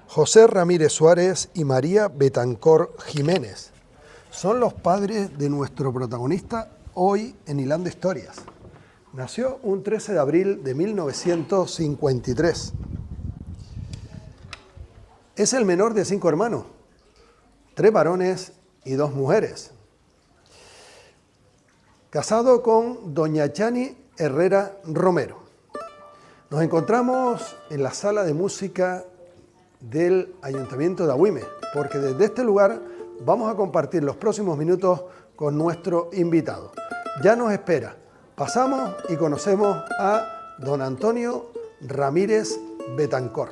José Ramírez Suárez y María Betancor Jiménez son los padres de nuestro protagonista hoy en Hilando Historias. Nació un 13 de abril de 1953. Es el menor de 5 hermanos, 3 varones y 2 mujeres. Casado con doña Chani Herrera Romero. Nos encontramos en la sala de música del Ayuntamiento de Agüime, porque desde este lugar vamos a compartir los próximos minutos con nuestro invitado. Ya nos espera. Pasamos y conocemos a don Antonio Ramírez Betancor.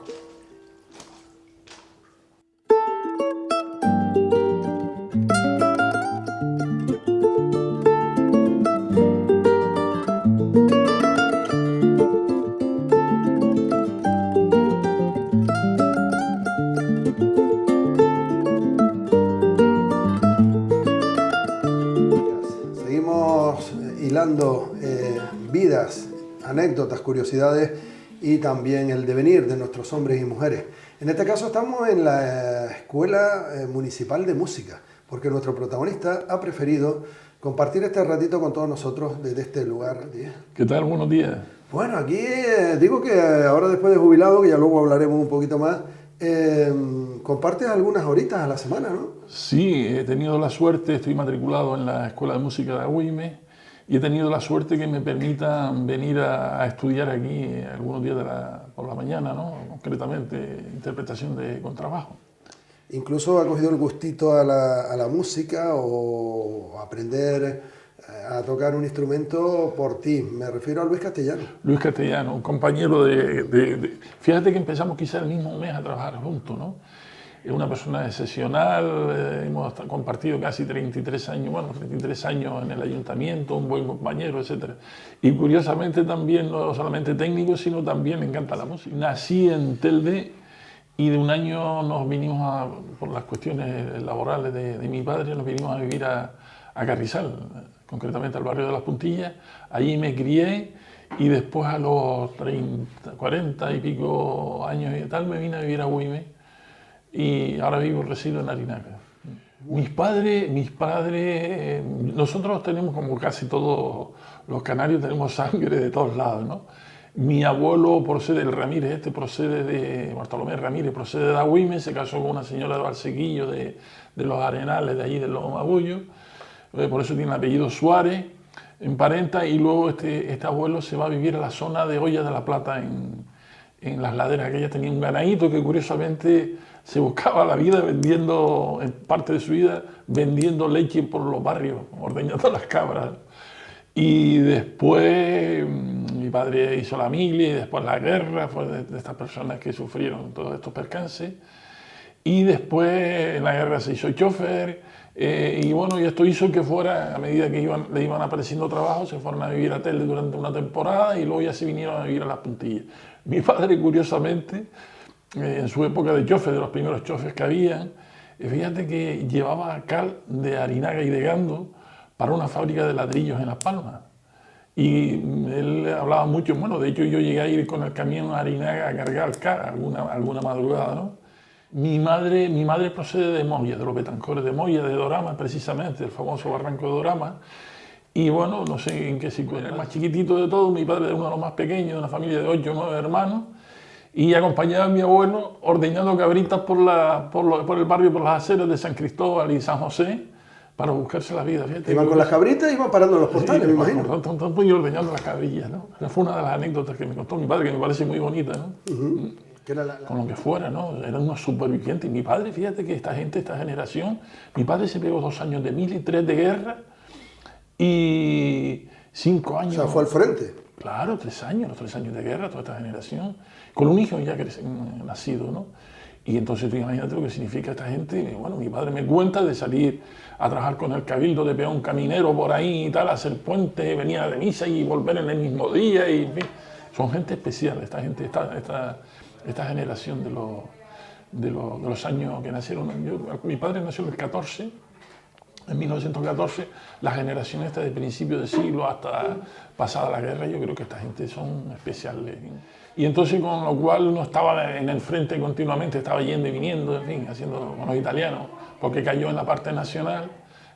Hilando vidas, anécdotas, curiosidades y también el devenir de nuestros hombres y mujeres. En este caso estamos en la Escuela Municipal de Música, porque nuestro protagonista ha preferido compartir este ratito con todos nosotros desde este lugar. ¿Qué tal? Buenos días. Bueno, aquí digo que ahora después de jubilado, que ya luego hablaremos un poquito más, compartes algunas horitas a la semana, ¿no? Sí, he tenido la suerte, estoy matriculado en la Escuela de Música de Agüime y he tenido la suerte que me permitan venir a estudiar aquí algunos días por la mañana, ¿no? Concretamente interpretación de contrabajo. ¿Incluso ha cogido el gustito a la música o aprender a tocar un instrumento por ti? Me refiero a Luis Castellano. Luis Castellano, un compañero Fíjate que empezamos quizá el mismo mes a trabajar juntos, ¿no? Es una persona excepcional, hemos compartido casi 33 años en el ayuntamiento, un buen compañero, etc. Y curiosamente también, no solamente técnico, sino también le encanta la música. Nací en Telde y de un año nos vinimos, por las cuestiones laborales de mi padre, nos vinimos a vivir a Carrizal, concretamente al barrio de Las Puntillas. Allí me crié y después a los 40 y pico años y tal me vine a vivir a Agüime. Y ahora resido en Arinaca. Mis padres, nosotros tenemos, como casi todos los canarios, tenemos sangre de todos lados, ¿no? Mi abuelo procede, el Ramírez, procede de Bartolomé Ramírez, procede de Agüime, se casó con una señora de Valsequillo, de los Arenales, de allí, de los Magullos, por eso tiene el apellido Suárez, emparenta, y luego este abuelo se va a vivir a la zona de Hoya de la Plata, en las laderas, que ella tenía un ganadito que curiosamente se buscaba la vida vendiendo, en parte de su vida, vendiendo leche por los barrios, ordeñando las cabras. Y después mi padre hizo la mili, y después la guerra, fue de estas personas que sufrieron todos estos percances. Y después en la guerra se hizo chofer, y bueno, y esto hizo que fuera, a medida que le iban apareciendo trabajos, se fueron a vivir a Telde durante una temporada y luego ya se vinieron a vivir a Las Puntillas. Mi padre, curiosamente, en su época de chofer, de los primeros chofers que había, fíjate que llevaba cal de Arinaga y de Gando para una fábrica de ladrillos en Las Palmas. Y él hablaba mucho, bueno, de hecho yo llegué a ir con el camión a Arinaga a cargar cal alguna madrugada, ¿no? Mi madre procede de Moya, de los Betancores de Moya, de Dorama, precisamente, el famoso barranco de Dorama. Y bueno, no sé en qué circunstancias, el más chiquitito de todos, mi padre era uno de los más pequeños, de una familia de 8 o 9 hermanos, y acompañaba a mi abuelo ordeñando cabritas por el barrio, por las aceras de San Cristóbal y San José, para buscarse la vida. Fíjate, iban con las cabritas y iban parando los portales, sí, me imagino. Y ordeñando las cabrillas, ¿no? Esa fue una de las anécdotas que me contó mi padre, que me parece muy bonita, ¿no? Que era con lo que fuera, ¿no? Eran unos supervivientes. Y mi padre, fíjate que esta generación, mi padre se pegó 2 años de mili, 3 de guerra y 5 años. O sea, fue al frente. Claro, 3 años, los 3 años de guerra, toda esta generación, con un hijo ya nacido, ¿no? Y entonces tú imagínate lo que significa esta gente. Bueno, mi padre me cuenta de salir a trabajar con el cabildo de peón caminero por ahí y tal, hacer puente, venir de misa y volver en el mismo día, y en fin. Son gente especial, esta gente, esta generación de los años que nacieron. Mi padre nació en el 14 en 1914, la generación esta de principios de siglo hasta pasada la guerra, yo creo que esta gente son especiales. Y entonces, con lo cual uno estaba en el frente continuamente, estaba yendo y viniendo, en fin, haciendo con los italianos, porque cayó en la parte nacional,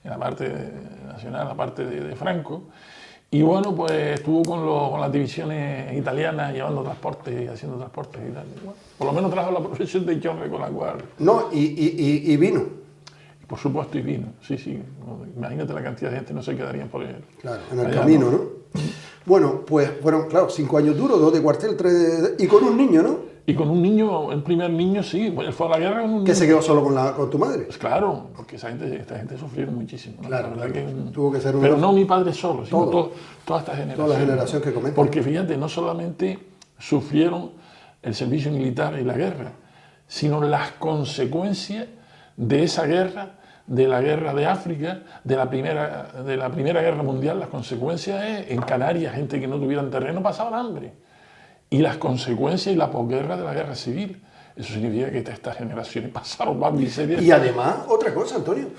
la parte de Franco. Y bueno, pues estuvo con las divisiones italianas llevando transportes y haciendo transportes y tal. Y bueno, por lo menos trajo la profesión de chofer con la cual... No, y vino. Por supuesto, y vino, sí, sí. Imagínate la cantidad de gente, no se quedarían por él. Claro, en el camino, ¿no? Bueno, pues fueron, claro, 5 años duros, 2 de cuartel, 3 de... Y con un niño, ¿no? Y con un niño, el primer niño, sí, él fue a la guerra con un niño. ¿Que se quedó solo con tu madre? Pues claro, porque esta gente sufrió muchísimo, ¿no? Claro, la verdad claro. Que Tuvo que ser pero no mi padre solo, sino toda esta generación. Toda la generación que comenta. Porque fíjate, no solamente sufrieron el servicio militar y la guerra, sino las consecuencias de esa guerra, de la guerra de África, de la primera guerra mundial. Las consecuencias es, en Canarias, gente que no tuvieran terreno pasaba hambre. Y las consecuencias y la posguerra de la guerra civil. Eso significa que estas generaciones pasaron más miseria. Y además, otra cosa, Antonio,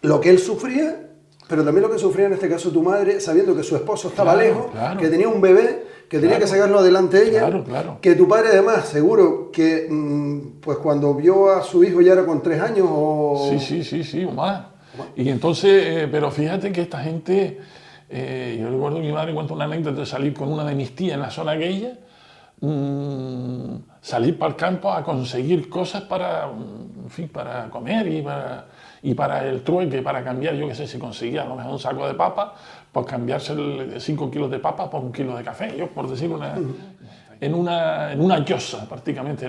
lo que él sufría, pero también lo que sufría en este caso tu madre, sabiendo que su esposo estaba lejos, que tenía un bebé, que tenía que sacarlo adelante ella, que tu padre además, seguro que pues cuando vio a su hijo ya era con 3 años o... Sí, o más. Y entonces, pero fíjate que esta gente, yo recuerdo que mi madre cuenta una anécdota de salir con una de mis tías en la zona aquella, salir para el campo a conseguir cosas para, en fin, para comer y para el trueque, para cambiar, yo qué sé, si conseguía a lo mejor un saco de papa, pues cambiarse 5 kilos de papa por 1 kilo de café, yo por decir en una choza prácticamente,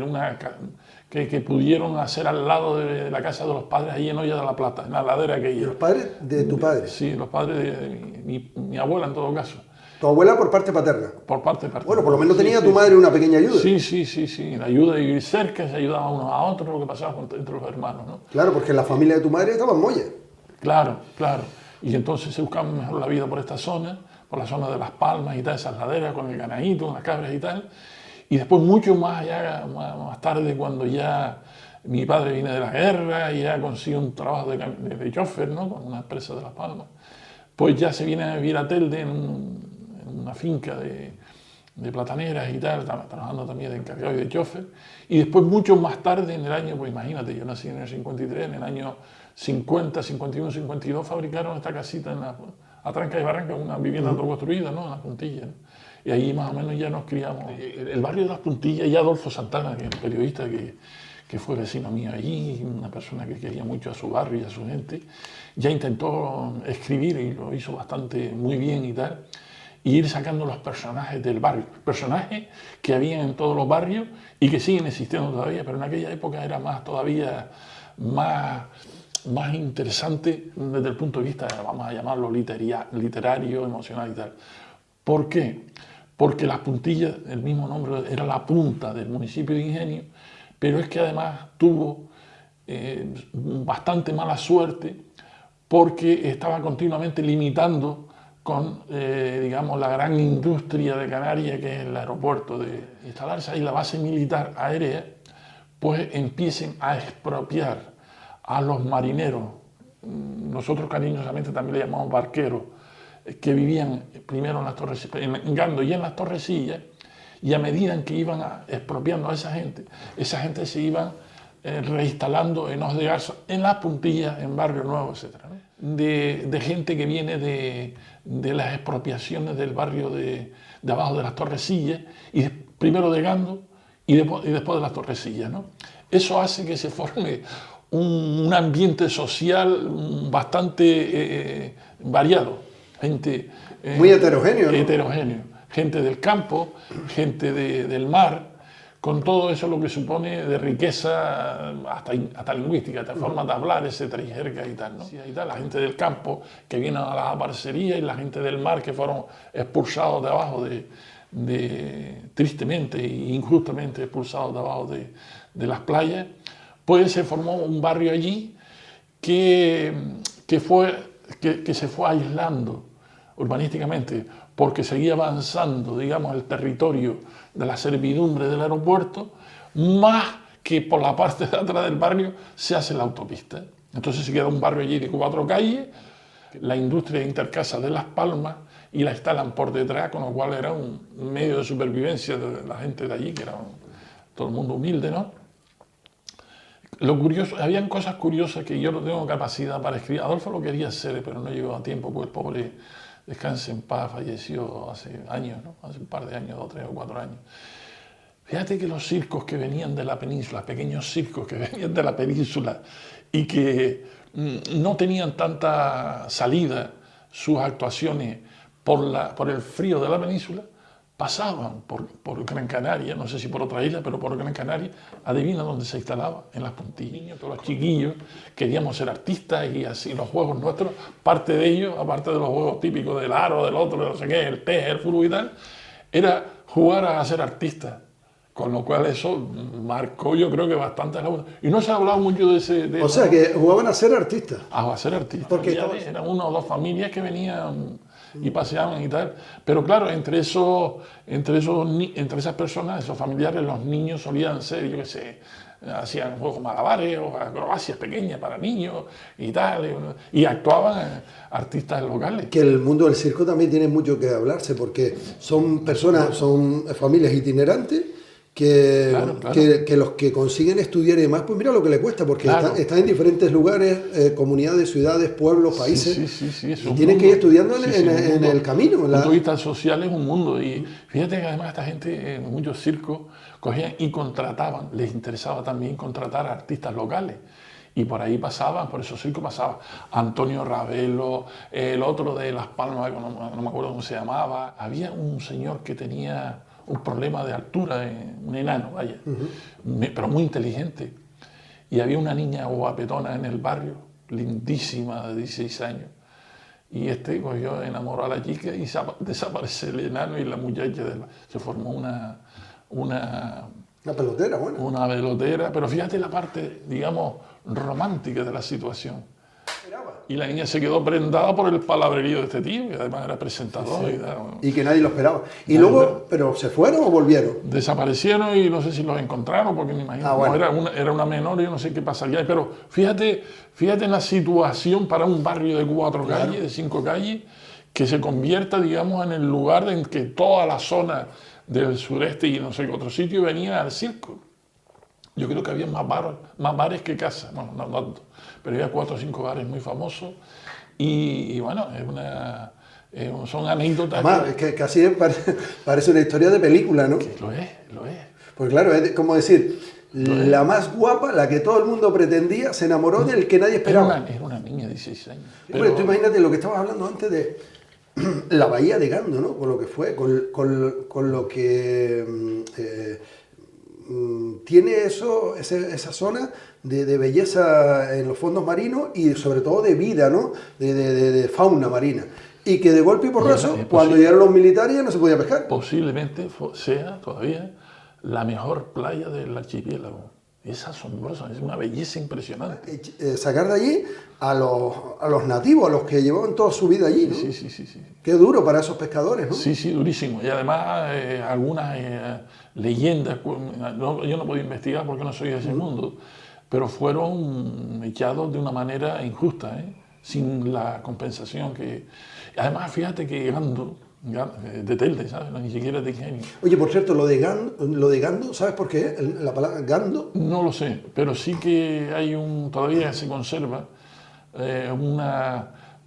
que pudieron hacer al lado de la casa de los padres, ahí en Olla de la Plata, en la ladera aquella. ¿Y los padres de tu padre? Sí, los padres de mi abuela en todo caso. ¿Tu abuela por parte paterna? Por parte paterna. Bueno, por lo menos tenía tu madre una pequeña ayuda. Sí, la ayuda de vivir cerca, se ayudaba unos a otros, lo que pasaba entre los hermanos, ¿no? Claro, porque la familia de tu madre estaba en Moya. Claro. Y entonces se buscaba mejor la vida por esta zona, por la zona de Las Palmas y tal, esas laderas, con el ganadito, con las cabras y tal. Y después mucho más tarde, cuando ya mi padre viene de la guerra y ya consigue un trabajo de chofer, ¿no? Con una empresa de Las Palmas, pues ya se viene a vivir a Telde en una finca de plataneras y tal, trabajando también de encargado y de chofer. Y después, mucho más tarde, en el año, pues imagínate, yo nací en el 53, en el año 50, 51, 52, fabricaron esta casita a Tranca y Barranca, una vivienda autoconstruida, ¿no? En Las Puntillas, ¿no? Y ahí más o menos ya nos criamos. El barrio de Las Puntillas, y Adolfo Santana, que es el periodista que fue vecino mío allí, una persona que quería mucho a su barrio y a su gente, ya intentó escribir y lo hizo muy bien y tal, y ir sacando los personajes del barrio, personajes que había en todos los barrios y que siguen existiendo todavía, pero en aquella época era todavía más interesante desde el punto de vista, vamos a llamarlo literario, emocional y tal. ¿Por qué? Porque Las Puntillas, el mismo nombre, era la punta del municipio de Ingenio, pero es que además tuvo bastante mala suerte porque estaba continuamente limitando con, digamos, la gran industria de Canarias, que es el aeropuerto. De instalarse ahí la base militar aérea, pues empiecen a expropiar a los marineros, nosotros cariñosamente también le llamamos barqueros, que vivían primero en Gando y en las Torrecillas, y a medida en que iban expropiando a esa gente se iban reinstalando en Os de Garza, en Las Puntillas, en Barrio Nuevo, etc. De gente que viene de las expropiaciones del barrio de abajo de las Torrecillas, y primero de Gando y después de las Torrecillas, ¿no? Eso hace que se forme un ambiente social bastante variado, gente muy heterogéneo, ¿no? Heterogéneo, gente del campo, gente del mar, con todo eso lo que supone de riqueza hasta lingüística, de forma de hablar, etcétera, y jerga y tal, ¿no? Sí, y tal, la gente del campo que viene a la parcería y la gente del mar que fueron expulsados de abajo tristemente e injustamente expulsados de abajo de las playas, pues se formó un barrio allí que se fue aislando urbanísticamente, porque seguía avanzando, digamos, el territorio de la servidumbre del aeropuerto, más que por la parte de atrás del barrio se hace la autopista. Entonces se queda un barrio allí de 4 calles, la industria de Intercasa de Las Palmas, y la instalan por detrás, con lo cual era un medio de supervivencia de la gente de allí, que era todo el mundo humilde, ¿no? Lo curioso, habían cosas curiosas que yo no tengo capacidad para escribir. Adolfo lo quería hacer, pero no llegó a tiempo, porque el pobre, descanse en paz, falleció hace años, ¿no? Hace un par de años, 2, 3 o 4 años. Fíjate que los circos que venían de la península, pequeños circos que venían de la península y que no tenían tanta salida sus actuaciones por el frío de la península, pasaban por Gran Canaria, no sé si por otra isla, pero por Gran Canaria, adivina dónde se instalaba, en las Puntillas. Todos los chiquillos queríamos ser artistas y así los juegos nuestros, parte de ellos, aparte de los juegos típicos del aro, del otro, de no sé qué, el pez, el fútbol y tal, era jugar a ser artistas. Con lo cual eso marcó, yo creo que bastante. Y no se ha hablado mucho de ese... O sea, que jugaban a ser artistas. A ser artistas. Porque eran 1 o 2 familias que venían y paseaban y tal. Pero claro, entre esas personas, esos familiares, los niños solían ser, yo qué sé, hacían juegos malabares o acrobacias pequeñas para niños y tal. Y actuaban artistas locales. Que el mundo del circo también tiene mucho que hablarse, porque son personas, son familias itinerantes, Claro. que los que consiguen estudiar y demás, pues mira lo que le cuesta, porque están en diferentes lugares, comunidades, ciudades, pueblos, países, sí, y tienen que ir estudiando en el camino. Desde el punto de vista social es un mundo, y fíjate que además esta gente en muchos circos cogían y contrataban, les interesaba también contratar a artistas locales. Y por ahí pasaban, por esos circos pasaba Antonio Ravelo, el otro de Las Palmas, no me acuerdo cómo se llamaba. Había un señor que tenía un problema de altura, un enano, vaya, pero muy inteligente. Y había una niña guapetona en el barrio, lindísima, de 16 años. Y cogió, enamoró a la chica y desaparece el enano y la muchacha. Se formó una pelotera, bueno. Una pelotera, pero fíjate la parte, digamos, romántica de la situación. Y la niña se quedó prendada por el palabrerío de este tío, que además era presentador. Sí. Y que nadie lo esperaba. Y luego, ¿pero se fueron o volvieron? Desaparecieron y no sé si los encontraron, porque me imagino que era una menor y yo no sé qué pasaría. Pero fíjate en la situación para un barrio de 4 calles, de 5 calles, que se convierta, digamos, en el lugar en que toda la zona del sureste y no sé qué otro sitio venía al circo. Yo creo que había más bares que casas, bueno, no tanto, pero había 4 o 5 bares muy famosos y bueno, son anécdotas. Además, es que casi parece una historia de película, ¿no? Que lo es. Pues claro, es como decir, la más guapa, la que todo el mundo pretendía, se enamoró del que nadie esperaba. Era una niña de 16 años. Pero tú imagínate lo que estabas hablando antes de la bahía de Gando, ¿no? Con lo que fue, con lo que tiene esa zona de belleza en los fondos marinos y sobre todo de vida, ¿no? De fauna marina. Y que de golpe y porrazo, cuando llegaron los militares ya no se podía pescar. Posiblemente sea todavía la mejor playa del archipiélago. Es asombrosa, es una belleza impresionante. Sacar de allí a los nativos, a los que llevaban toda su vida allí, ¿no? Sí. Qué duro para esos pescadores, ¿no? Sí, durísimo. Y además algunas leyendas, yo no puedo investigar porque no soy de ese mundo, pero fueron echados de una manera injusta, sin la compensación que... Además, fíjate que Gando, de Telde, ¿sabes? Ni siquiera de Ingenio. Oye, por cierto, lo de Gando, ¿sabes por qué? La palabra Gando. No lo sé, pero sí que hay todavía se conserva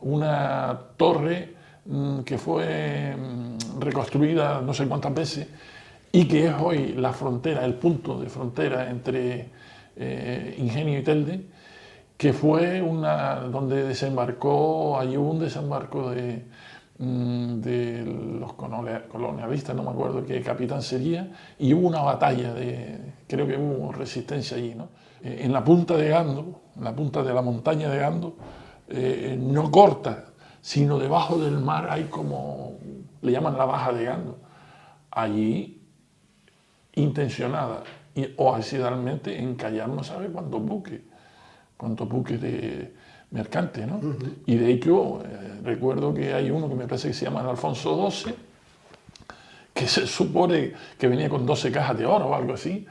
una torre que fue reconstruida no sé cuántas veces y que es hoy la frontera, el punto de frontera entre Ingenio y Telde, que fue donde desembarcó, hay un desembarco de los colonialistas, no me acuerdo qué capitán sería, y hubo una batalla, creo que hubo resistencia allí, ¿no? En la punta de Gando, en la punta de la montaña de Gando, no corta, sino debajo del mar hay como, le llaman la Baja de Gando. Allí, intencionada o accidentalmente, encallaron no sabe cuántos buques de mercantes, ¿no? Y de hecho, recuerdo que hay uno que me parece que se llama el Alfonso XII, que se supone que venía con 12 cajas de oro o algo así,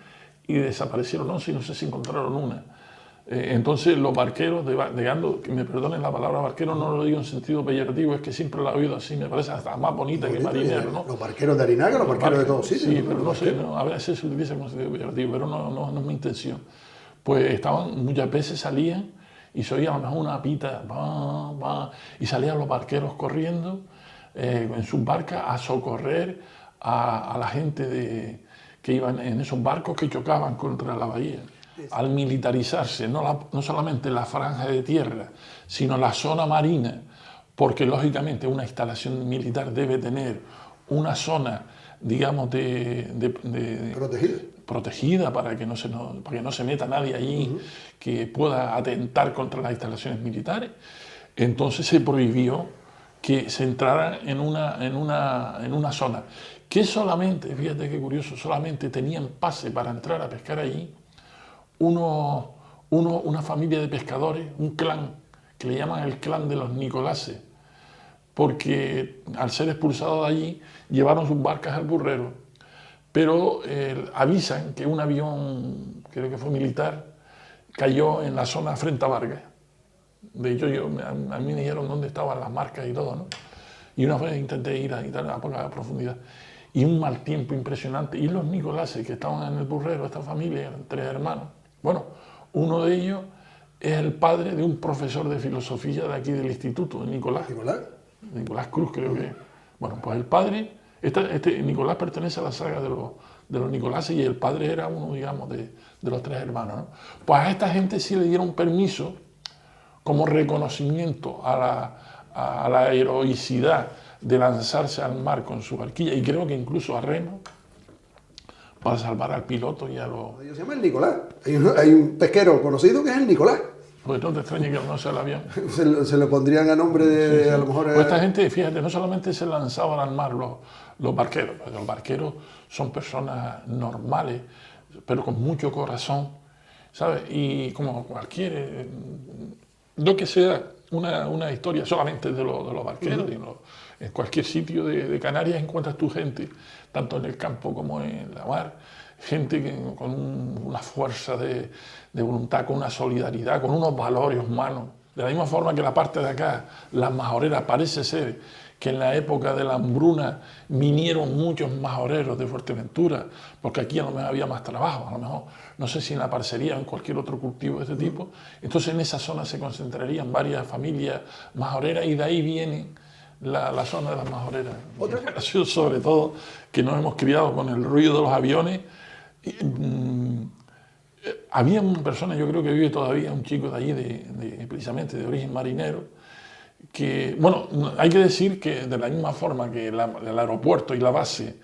y desaparecieron 11 y no sé si encontraron una. Entonces los barqueros, que me perdonen la palabra barquero, no lo digo en sentido peyorativo, es que siempre la he oído así, me parece hasta más bonita que marinero, ¿no? Los barqueros de Arinaga, los barqueros de todos sitios. Sí, pero no sé, a veces se utiliza como sentido peyorativo, pero no es mi intención. Pues muchas veces salían y se oía a lo mejor una pita, y salían los barqueros corriendo en sus barcas a socorrer a la gente que iban en esos barcos que chocaban contra la bahía. Al militarizarse, no solamente la franja de tierra, sino la zona marina, porque lógicamente una instalación militar debe tener una zona, digamos, protegida para que no se meta nadie allí que pueda atentar contra las instalaciones militares. Entonces se prohibió que se entrara en una zona que solamente, fíjate qué curioso, solamente tenían pase para entrar a pescar allí una familia de pescadores, un clan, que le llaman el clan de los Nicoláses, porque al ser expulsados de allí, llevaron sus barcas al burrero, pero avisan que un avión, creo que fue militar, cayó en la zona frente a Vargas. De hecho, a mí me dijeron dónde estaban las marcas y todo, ¿no? Y una vez intenté ir a poca profundidad. Y un mal tiempo impresionante. Y los Nicoláses, que estaban en el burrero, esta familia, eran 3 hermanos. Bueno, uno de ellos es el padre de un profesor de filosofía de aquí del instituto, de Nicolás. Nicolás Cruz, creo que. Bueno, pues el padre, Nicolás pertenece a la saga de los Nicoláses y el padre era uno, digamos, de los 3 hermanos, ¿no? Pues a esta gente sí le dieron permiso como reconocimiento a la heroicidad de lanzarse al mar con su barquilla, y creo que incluso a remo, para salvar al piloto y a los... Ellos se llaman Nicolás. Hay un pesquero conocido que es el Nicolás. Pues no te extrañe que no sea el avión. Se le pondrían a nombre de, sí. A lo mejor... Pues esta gente, fíjate, no solamente se lanzaban al mar los barqueros, pues los barqueros son personas normales, pero con mucho corazón, ¿sabes? Y como cualquier... lo que sea una historia solamente de los barqueros, en cualquier sitio de Canarias encuentras tu gente, tanto en el campo como en la mar, gente con una fuerza de voluntad, con una solidaridad, con unos valores humanos. De la misma forma que la parte de acá, las majoreras, parece ser que en la época de la hambruna vinieron muchos majoreros de Fuerteventura, porque aquí a lo mejor había más trabajo, a lo mejor, no sé si en la parcería o en cualquier otro cultivo de este tipo. Entonces en esa zona se concentrarían varias familias majoreras y de ahí viene la zona de las majoreras. Sobre todo que nos hemos criado con el ruido de los aviones. Había una persona, yo creo que vive todavía, un chico de allí, precisamente de origen marinero, que, bueno, hay que decir que de la misma forma que el aeropuerto y la base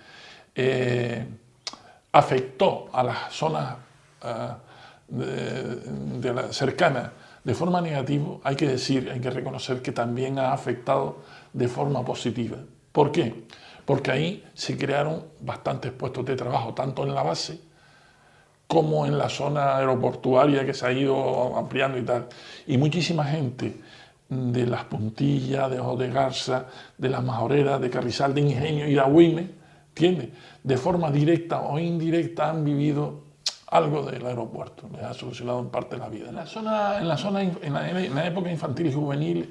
afectó a las zonas cercanas de forma negativa, hay que reconocer que también ha afectado de forma positiva. ¿Por qué? Porque ahí se crearon bastantes puestos de trabajo, tanto en la base como en la zona aeroportuaria que se ha ido ampliando y tal. Y muchísima gente de Las Puntillas, de Ojos de Garza, de Las Majoreras, de Carrizal de Ingenio y de Agüime, ¿entiendes? De forma directa o indirecta han vivido algo del aeropuerto, les ha solucionado en parte la vida. En la época infantil y juvenil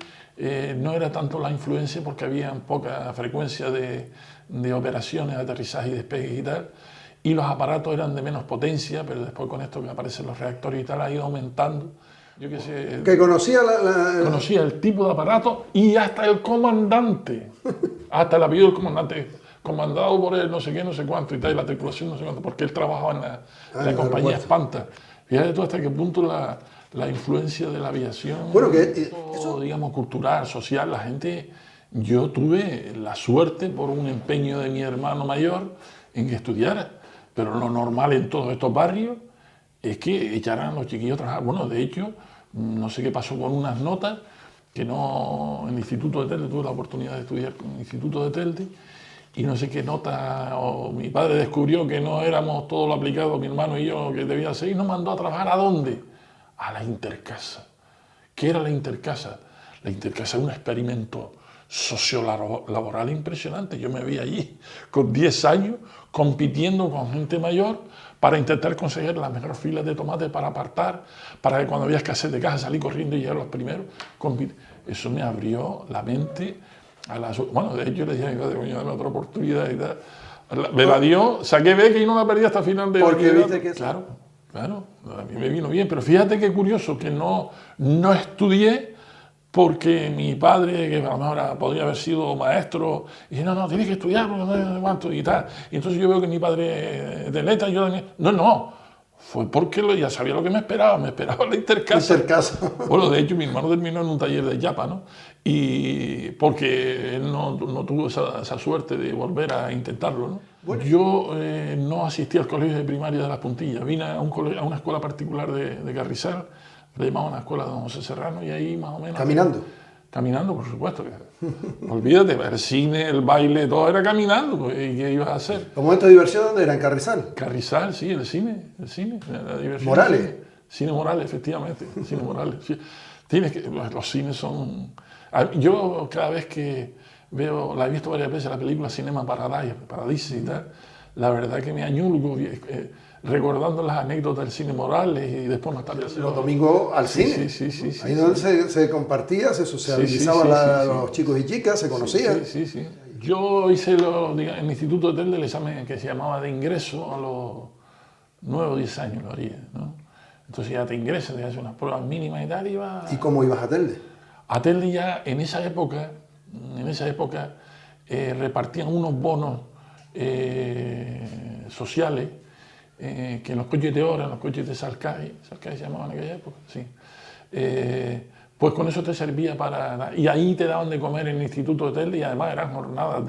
no era tanto la influencia porque había poca frecuencia de operaciones, aterrizajes y despegues y tal, y los aparatos eran de menos potencia, pero después con esto que aparecen los reactores y tal ha ido aumentando. Yo qué sé, que conocía conocía el tipo de aparato y hasta el comandante, hasta el apellido del comandante, comandado por él no sé qué, no sé cuánto y tal, y la tripulación no sé cuánto, porque él trabajaba en la compañía Espanta. Fíjate tú hasta qué punto la influencia de la aviación, bueno, eso, digamos, cultural, social, la gente... Yo tuve la suerte, por un empeño de mi hermano mayor, en que estudiara, pero lo normal en todos estos barrios es que echaran a los chiquillos a trabajar. Bueno, de hecho, no sé qué pasó con unas notas, que no, en el Instituto de Telde, tuve la oportunidad de estudiar en el Instituto de Telde, y no sé qué nota, o mi padre descubrió que no éramos todo lo aplicado, mi hermano y yo, que debía ser, y nos mandó a trabajar ¿a dónde? A la Intercasa. ¿Qué era la Intercasa? La Intercasa era un experimento sociolaboral impresionante. Yo me vi allí con 10 años compitiendo con gente mayor para intentar conseguir las mejores filas de tomate para apartar, para que cuando había escasez de caja salí corriendo y llegar los primeros. Eso me abrió la mente a la... Bueno, de hecho le dije a mi padre, coño, dame otra oportunidad y tal. Me la dio, saqué beca y no la perdí hasta final de... Porque viste que... Claro, claro, a mí me vino bien, pero fíjate qué curioso que no estudié porque mi padre, que a lo mejor podría haber sido maestro, y dice, no, tienes que estudiar, porque no sé cuánto y tal. Y entonces yo veo que mi padre es de letra, y yo también... No, fue porque ya sabía lo que me esperaba la intercasa. Bueno, de hecho mi hermano terminó en un taller de yapa, ¿no? Y porque él no tuvo esa suerte de volver a intentarlo, ¿no? Bueno. Yo no asistí al colegio de primaria de Las Puntillas, vine a una escuela particular de Carrizal, le llamaban la escuela de Don José Serrano, y ahí más o menos... ¿Caminando? Caminando, por supuesto. Olvídate, el cine, el baile, todo era caminando. Pues, ¿y qué ibas a hacer? ¿Los momentos de diversión dónde era? ¿En Carrizal? Carrizal, sí, el cine, la diversión. ¿Morales? Cine Morales, efectivamente, cine Morales. Sí. Los cines son... Yo cada vez que veo, la he visto varias veces, la película Cinema Paradise y tal, la verdad que me añulgo recordando las anécdotas del cine Morales y después más tarde... Los domingos al cine. Sí. Ahí donde se compartía, se socializaban los chicos y chicas, se conocían. Sí. Yo hice en el Instituto de Telde el examen que se llamaba de ingreso a los 9 o 10 años, lo haría, ¿no? Entonces ya te ingresas, te haces unas pruebas mínimas y tal, y vas... ¿Y cómo ibas a Telde? A Telde ya en esa época repartían unos bonos sociales que en los coches de hora, en los coches de Salcay se llamaban en aquella época, sí. Pues con eso te servía para... Y ahí te daban de comer en el Instituto de Telde y además eran jornadas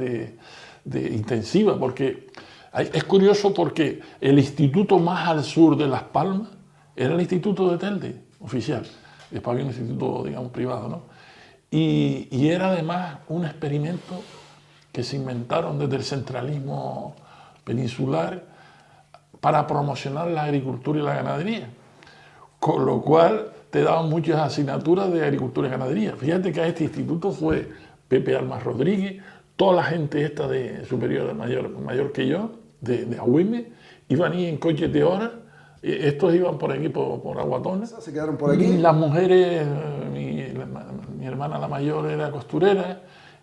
intensivas, porque es curioso porque el instituto más al sur de Las Palmas era el Instituto de Telde, oficial. Después había un instituto, digamos, privado, ¿no? Y era además un experimento que se inventaron desde el centralismo peninsular para promocionar la agricultura y la ganadería, con lo cual te daban muchas asignaturas de agricultura y ganadería. Fíjate que a este instituto fue Pepe Almas Rodríguez, toda la gente esta de superior, mayor que yo, de Agüime, iban ahí en coches de hora, estos iban por aquí, por Aguatona. ¿Se quedaron por aquí? Y las mujeres, mi hermana la mayor era costurera,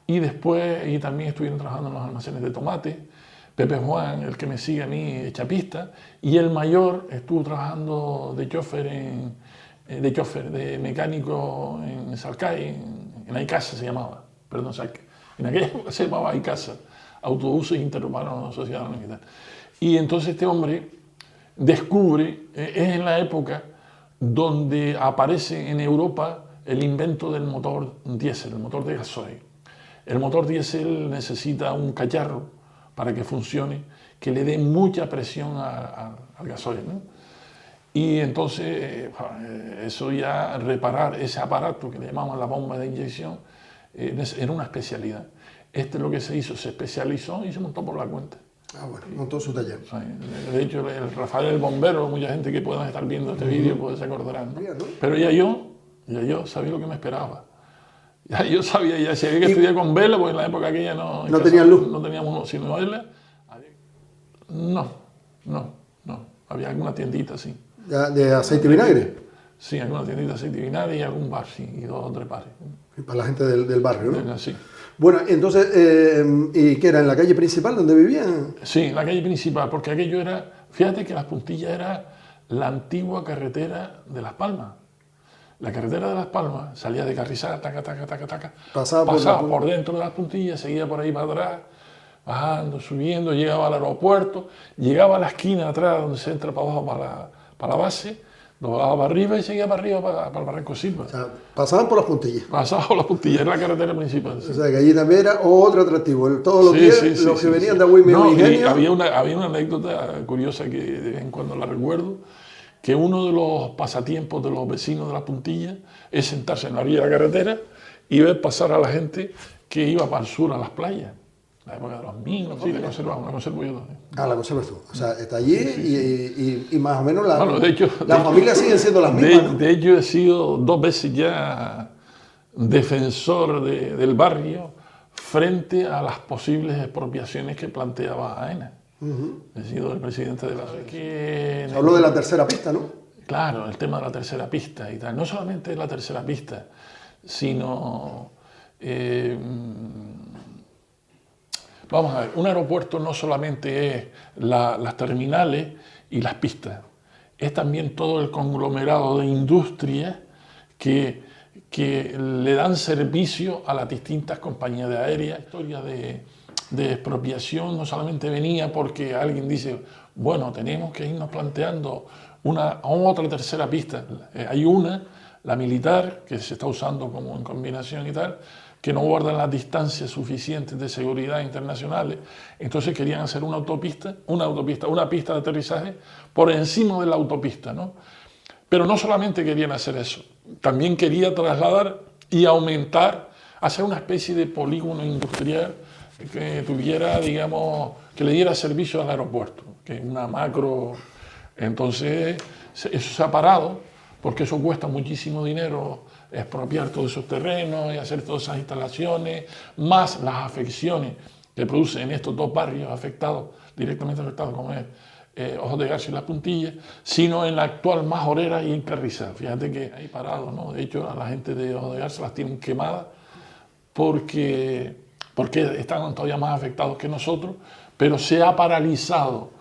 y después también estuvieron trabajando en los almacenes de tomate. Pepe Juan, el que me sigue a mí, chapista, y el mayor estuvo trabajando de mecánico en Salcay, en Aicasa se llamaba, perdón, Salcay. En aquella época se llamaba Aicasa, Autobuses Interurbanos Sociedad Anónima. Y entonces este hombre descubre, es en la época donde aparece en Europa el invento del motor diésel, el motor de gasoil. El motor diésel necesita un cacharro para que funcione, que le dé mucha presión al gasoil, ¿no? Y entonces, eso ya, reparar ese aparato que le llamamos la bomba de inyección, era una especialidad. Lo que se hizo, se especializó y se montó por la cuenta. Bueno, montó su taller. De hecho, el Rafael el bombero, mucha gente que pueda estar viendo este vídeo pues se acordarán, ¿no? Pero ya yo sabía lo que me esperaba. Ya yo sabía, ya sabía que estudiar con vela, porque en la época aquella no tenían luz. No teníamos sino vela. No. Había alguna tiendita, sí. ¿De aceite y vinagre? Sí, alguna tiendita de aceite y vinagre y algún bar, sí, y 2 o 3 bares. Para la gente del barrio, ¿no? Sí. Bueno, entonces, ¿y qué era? ¿En la calle principal donde vivían? Sí, en la calle principal, porque aquello era... Fíjate que Las Puntillas era la antigua carretera de Las Palmas. La carretera de Las Palmas salía de Carrizal, pasaba por dentro de Las Puntillas, seguía por ahí para atrás, bajando, subiendo, llegaba al aeropuerto, llegaba a la esquina atrás donde se entra para abajo para la base, doblaba para arriba y seguía para arriba para el Barranco Silva. O sea, pasaban por Las Puntillas. Pasaban por Las Puntillas, era la carretera principal. Sí. O sea, que allí también era otro atractivo. Todos los que venían de Agüime y Ingenio. Había una anécdota curiosa que de vez en cuando la recuerdo, que uno de los pasatiempos de los vecinos de Las Puntillas es sentarse en la orilla de la carretera y ver pasar a la gente que iba para el sur a las playas. La época de los minos, sí, la conservo yo también. La conservas tú. O sea, está allí y más o menos de hecho, las familias siguen siendo las mismas. De hecho, he sido 2 veces ya defensor del barrio frente a las posibles expropiaciones que planteaba AENA. He sido el presidente de la asociación. Se habló de la tercera pista, ¿no? Claro, el tema de la tercera pista y tal. No solamente la tercera pista, sino... vamos a ver, un aeropuerto no solamente es las terminales y las pistas, es también todo el conglomerado de industrias que le dan servicio a las distintas compañías de aéreas. La historia de expropiación no solamente venía porque alguien dice, bueno, tenemos que irnos planteando otra tercera pista. Hay una, la militar, que se está usando como en combinación y tal, que no guardan las distancias suficientes de seguridad internacionales. Entonces querían hacer una pista de aterrizaje por encima de la autopista, ¿no? Pero no solamente querían hacer eso, también quería trasladar y aumentar, hacer una especie de polígono industrial que tuviera, digamos, que le diera servicio al aeropuerto, que es una macro. Entonces, eso se ha parado, porque eso cuesta muchísimo dinero, expropiar todos esos terrenos y hacer todas esas instalaciones, más las afecciones que producen en estos dos barrios afectados, directamente afectados, como es Ojos de Garza y Las Puntillas, sino en la actual Majorera y en Carrizal. Fíjate que hay parado, ¿no? De hecho, a la gente de Ojos de Garza las tienen quemadas porque están todavía más afectados que nosotros, pero se ha paralizado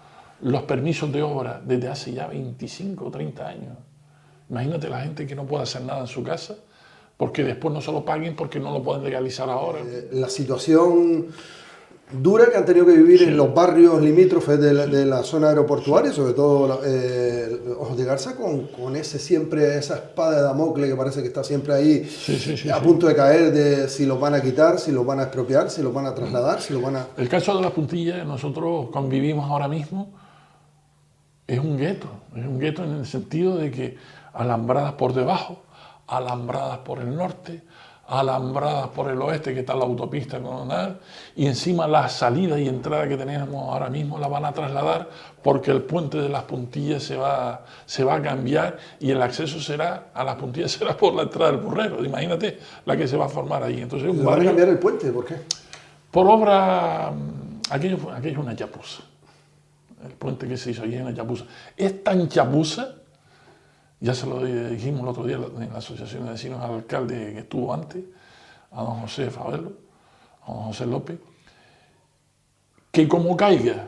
los permisos de obra desde hace ya 25 o 30 años. Imagínate la gente que no puede hacer nada en su casa porque después no se lo paguen porque no lo pueden legalizar ahora. La situación dura que han tenido que vivir en los barrios limítrofes de la zona aeroportuaria, sobre todo Ojos de Garza, con esa espada de Damocles que parece que está siempre ahí a punto de caer, de si los van a quitar, si los van a expropiar, si los van a trasladar, si los van a... El caso de Las Puntillas, nosotros convivimos ahora mismo, es un gueto en el sentido de que alambradas por debajo, alambradas por el norte, alambradas por el oeste, que está la autopista coronal, y encima la salida y entrada que tenemos ahora mismo la van a trasladar porque el puente de Las Puntillas se va a cambiar y el acceso a Las Puntillas será por la entrada del Burrero. Imagínate la que se va a formar ahí. Entonces, ¿Van a cambiar el puente? ¿Por qué? Por obra, aquello es una chapuza. El puente que se hizo allí es una chapuza. Es tan chapuza, ya se lo dijimos el otro día en la Asociación de Vecinos al alcalde que estuvo antes, a don José Favelo, a don José López, que como caiga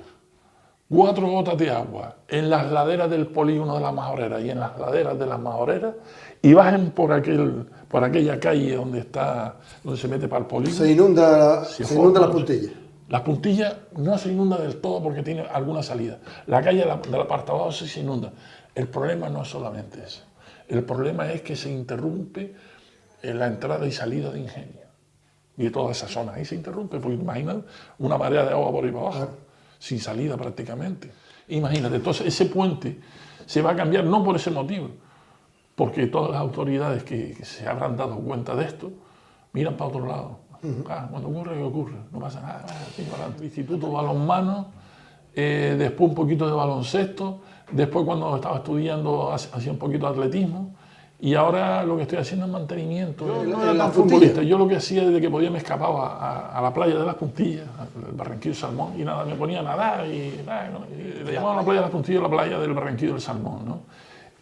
4 gotas de agua en las laderas del polígono de la Majorera y en las laderas de las Majoreras y bajen por aquella calle donde se mete para el polígono. Se inunda Las Puntillas. Las Puntillas no se inunda del todo porque tiene alguna salida. La calle del apartado sí se inunda. El problema no es solamente eso. El problema es que se interrumpe la entrada y salida de Ingenio. Y de toda esa zona. Ahí se interrumpe, porque imagínate una marea de agua por ahí para abajo, sin salida prácticamente. Imagínate, entonces ese puente se va a cambiar no por ese motivo, porque todas las autoridades que se habrán dado cuenta de esto, miran para otro lado. Cuando ocurre, ¿qué ocurre? No pasa nada. El Instituto Balonmano, después un poquito de baloncesto, después cuando estaba estudiando hacía un poquito de atletismo y ahora lo que estoy haciendo es mantenimiento. Yo no era tan futbolista, yo lo que hacía desde que podía me escapa a la playa de Las Puntillas, el Barranquillo del Salmón, y nada, me ponía a nadar y le llamaban la playa de Las Puntillas la playa del Barranquillo del Salmón, ¿no?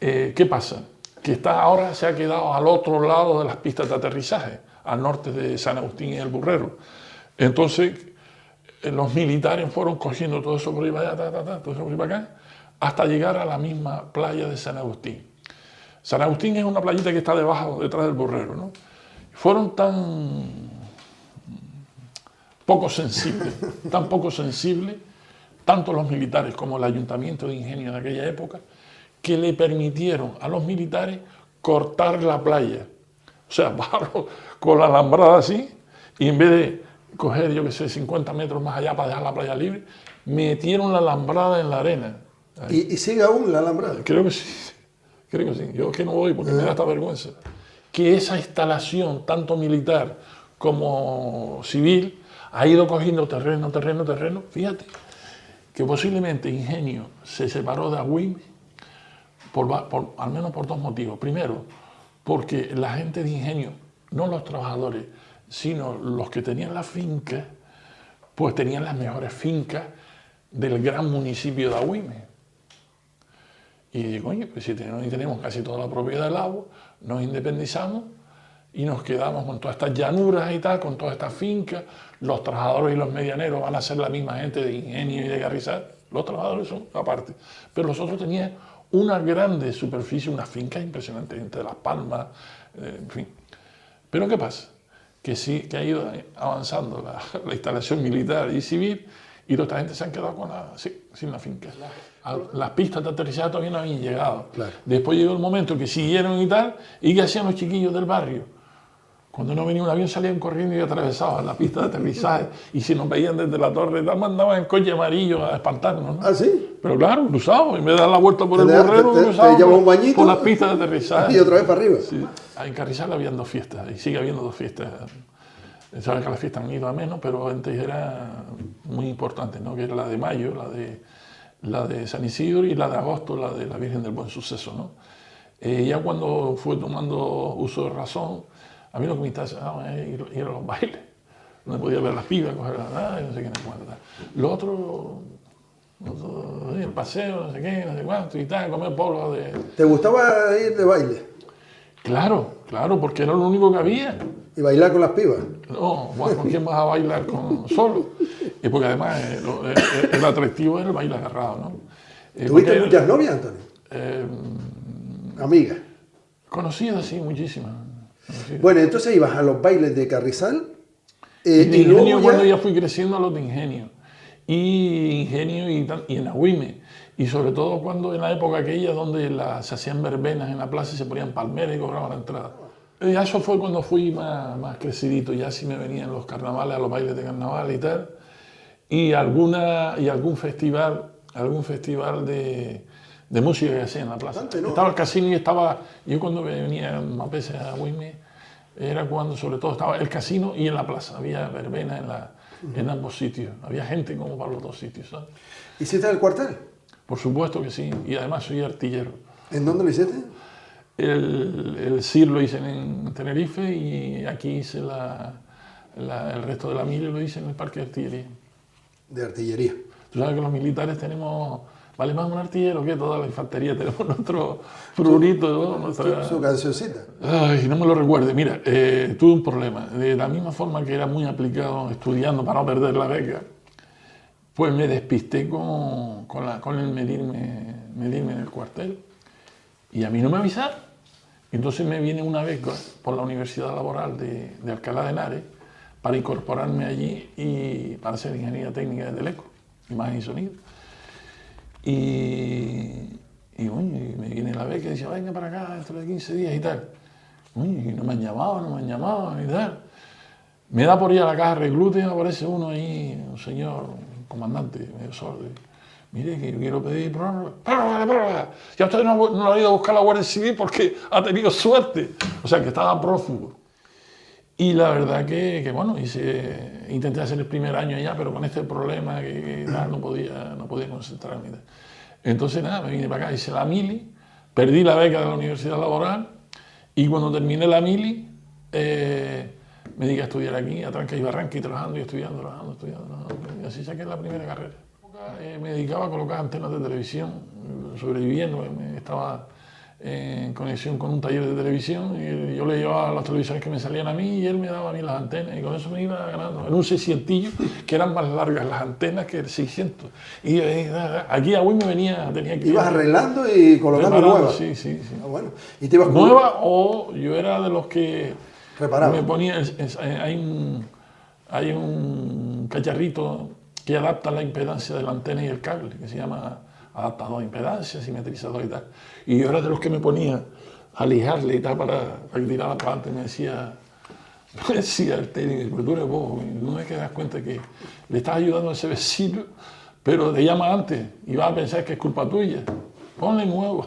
¿Qué pasa? Que ahora se ha quedado al otro lado de las pistas de aterrizaje, al norte de San Agustín y el Burrero. Entonces, los militares fueron cogiendo todo eso por ahí para allá, todo eso por ahí para acá, hasta llegar a la misma playa de San Agustín. San Agustín es una playita que está detrás del Burrero, ¿no? Fueron tan poco sensibles, tanto los militares como el Ayuntamiento de Ingenio de aquella época, que le permitieron a los militares cortar la playa. O sea, bajaron con la alambrada así, y en vez de coger, yo qué sé, 50 metros más allá para dejar la playa libre, metieron la alambrada en la arena. ¿Y sigue aún la alambrada? Creo que sí. Yo es que no voy porque me da esta vergüenza. Que esa instalación, tanto militar como civil, ha ido cogiendo terreno. Fíjate que posiblemente Ingenio se separó de AWIME al menos por 2 motivos. Primero, porque la gente de Ingenio, no los trabajadores, sino los que tenían las fincas, pues tenían las mejores fincas del gran municipio de Agüime. Y digo, oye, pues si tenemos casi toda la propiedad del agua, nos independizamos y nos quedamos con todas estas llanuras y tal, con todas estas fincas. Los trabajadores y los medianeros van a ser la misma gente de Ingenio y de Carrizal. Los trabajadores son aparte. Pero los otros tenían una grande superficie, unas fincas impresionantes, entre Las Palmas, en fin. Pero ¿qué pasa? Que sí, que ha ido avanzando la instalación militar y civil y toda esta gente se han quedado sin la finca. Las pistas de aterrizaje todavía no habían llegado. Claro. Después llegó el momento que siguieron y tal, y ¿qué hacían los chiquillos del barrio? Cuando no venía un avión salían corriendo y atravesaban la pista de aterrizaje y si nos veían desde la torre, mandaban en coche amarillo a espantarnos, ¿no? ¿Ah, sí? Pero claro, cruzados, en vez de dar la vuelta por el Borrero, cruzaban por las pistas de aterrizaje. Y otra vez para arriba. Sí. En Carrizal habían 2 fiestas y sigue habiendo 2 fiestas. Sabes que las fiestas han ido a menos, pero antes era muy importante, ¿no? Que era la de mayo, la de San Isidro y la de agosto, la de la Virgen del Buen Suceso, ¿no? Ya cuando fue tomando uso de razón, a mí lo que me interesaba era ir a los bailes, donde podía ver las pibas, coger la no sé qué, no sé cuánto. Lo otro, el paseo, no sé qué, no sé cuánto y tal, comer polvo de... ¿Te gustaba ir de baile? Claro, porque era lo único que había. ¿Y bailar con las pibas? No, ¿con quién vas a bailar solo? Y porque además el atractivo era el baile agarrado, ¿no? ¿Tuviste muchas novias, Antonio? Amigas. Conocidas, sí, muchísimas. Bueno, entonces ibas a los bailes de Carrizal. Y de Ingenio, cuando ya fui creciendo, a los de Ingenio. Y en Agüime. Y sobre todo cuando en la época aquella donde se hacían verbenas en la plaza y se ponían palmeras y cobraban la entrada. Ya eso fue cuando fui más crecidito, ya sí me venían los carnavales, a los bailes de carnaval y tal. Y algún festival de música que hacían en la plaza. ¿No? Estaba el casino y yo cuando venía más veces a Agüime, era cuando sobre todo estaba el casino y en la plaza. Había verbena en ambos sitios. Había gente como para los 2 sitios, ¿sabes? ¿Hiciste el cuartel? Por supuesto que sí. Y además soy artillero. ¿En dónde lo hiciste? El CIR lo hice en Tenerife y aquí hice el resto de la mili lo hice en el Parque de Artillería. De artillería. Tú sabes que los militares vale más un artillero que toda la infantería, tenemos nuestro prurito, ¿no? Su cancioncita. Ay, no me lo recuerde. Mira, tuve un problema. De la misma forma que era muy aplicado estudiando para no perder la beca, pues me despisté con el medirme en el cuartel. Y a mí no me avisaron. Entonces me viene una beca por la Universidad Laboral de Alcalá de Henares para incorporarme allí y para hacer ingeniería técnica de teleco, imagen y sonido. Y me viene la beca y dice, venga para acá dentro de 15 días y tal. Y no me han llamado y tal. Me da por ir a la caja de reclute y aparece uno ahí, un señor, un comandante medio sordo. Mire, que yo quiero pedir prórroga. Ya usted no ha ido a buscar a la Guardia Civil porque ha tenido suerte. O sea, que estaba prófugo. Y la verdad que bueno, intenté hacer el primer año allá, pero con este problema que no podía concentrarme. Entonces nada, me vine para acá, hice la mili, perdí la beca de la Universidad Laboral y cuando terminé la mili me dediqué a estudiar aquí, a tranca y barranca y trabajando y estudiando. Y así saqué la primera carrera. Me dedicaba a colocar antenas de televisión, sobreviviendo, estaba en conexión con un taller de televisión y yo le llevaba las televisiones que me salían a mí y él me daba a mí las antenas y con eso me iba ganando. En un 600, que eran más largas las antenas que el 600. Y aquí a Agüime tenía que ¿Ibas arreglando y colocando nuevas? Sí. Ah, bueno. ¿Y te ibas nueva o yo era de los que reparaba? Me ponía, hay un cacharrito que adapta la impedancia de la antena y el cable, que se llama adaptador de impedancia, simetrizador y tal. Y yo era de los que me ponía a lijarle y tal para que tirara para adelante. Me decía el técnico, pero tú eres bobo, no es que te das cuenta que le estás ayudando a ese vecino, pero te llama antes y vas a pensar que es culpa tuya. Ponle nuevo.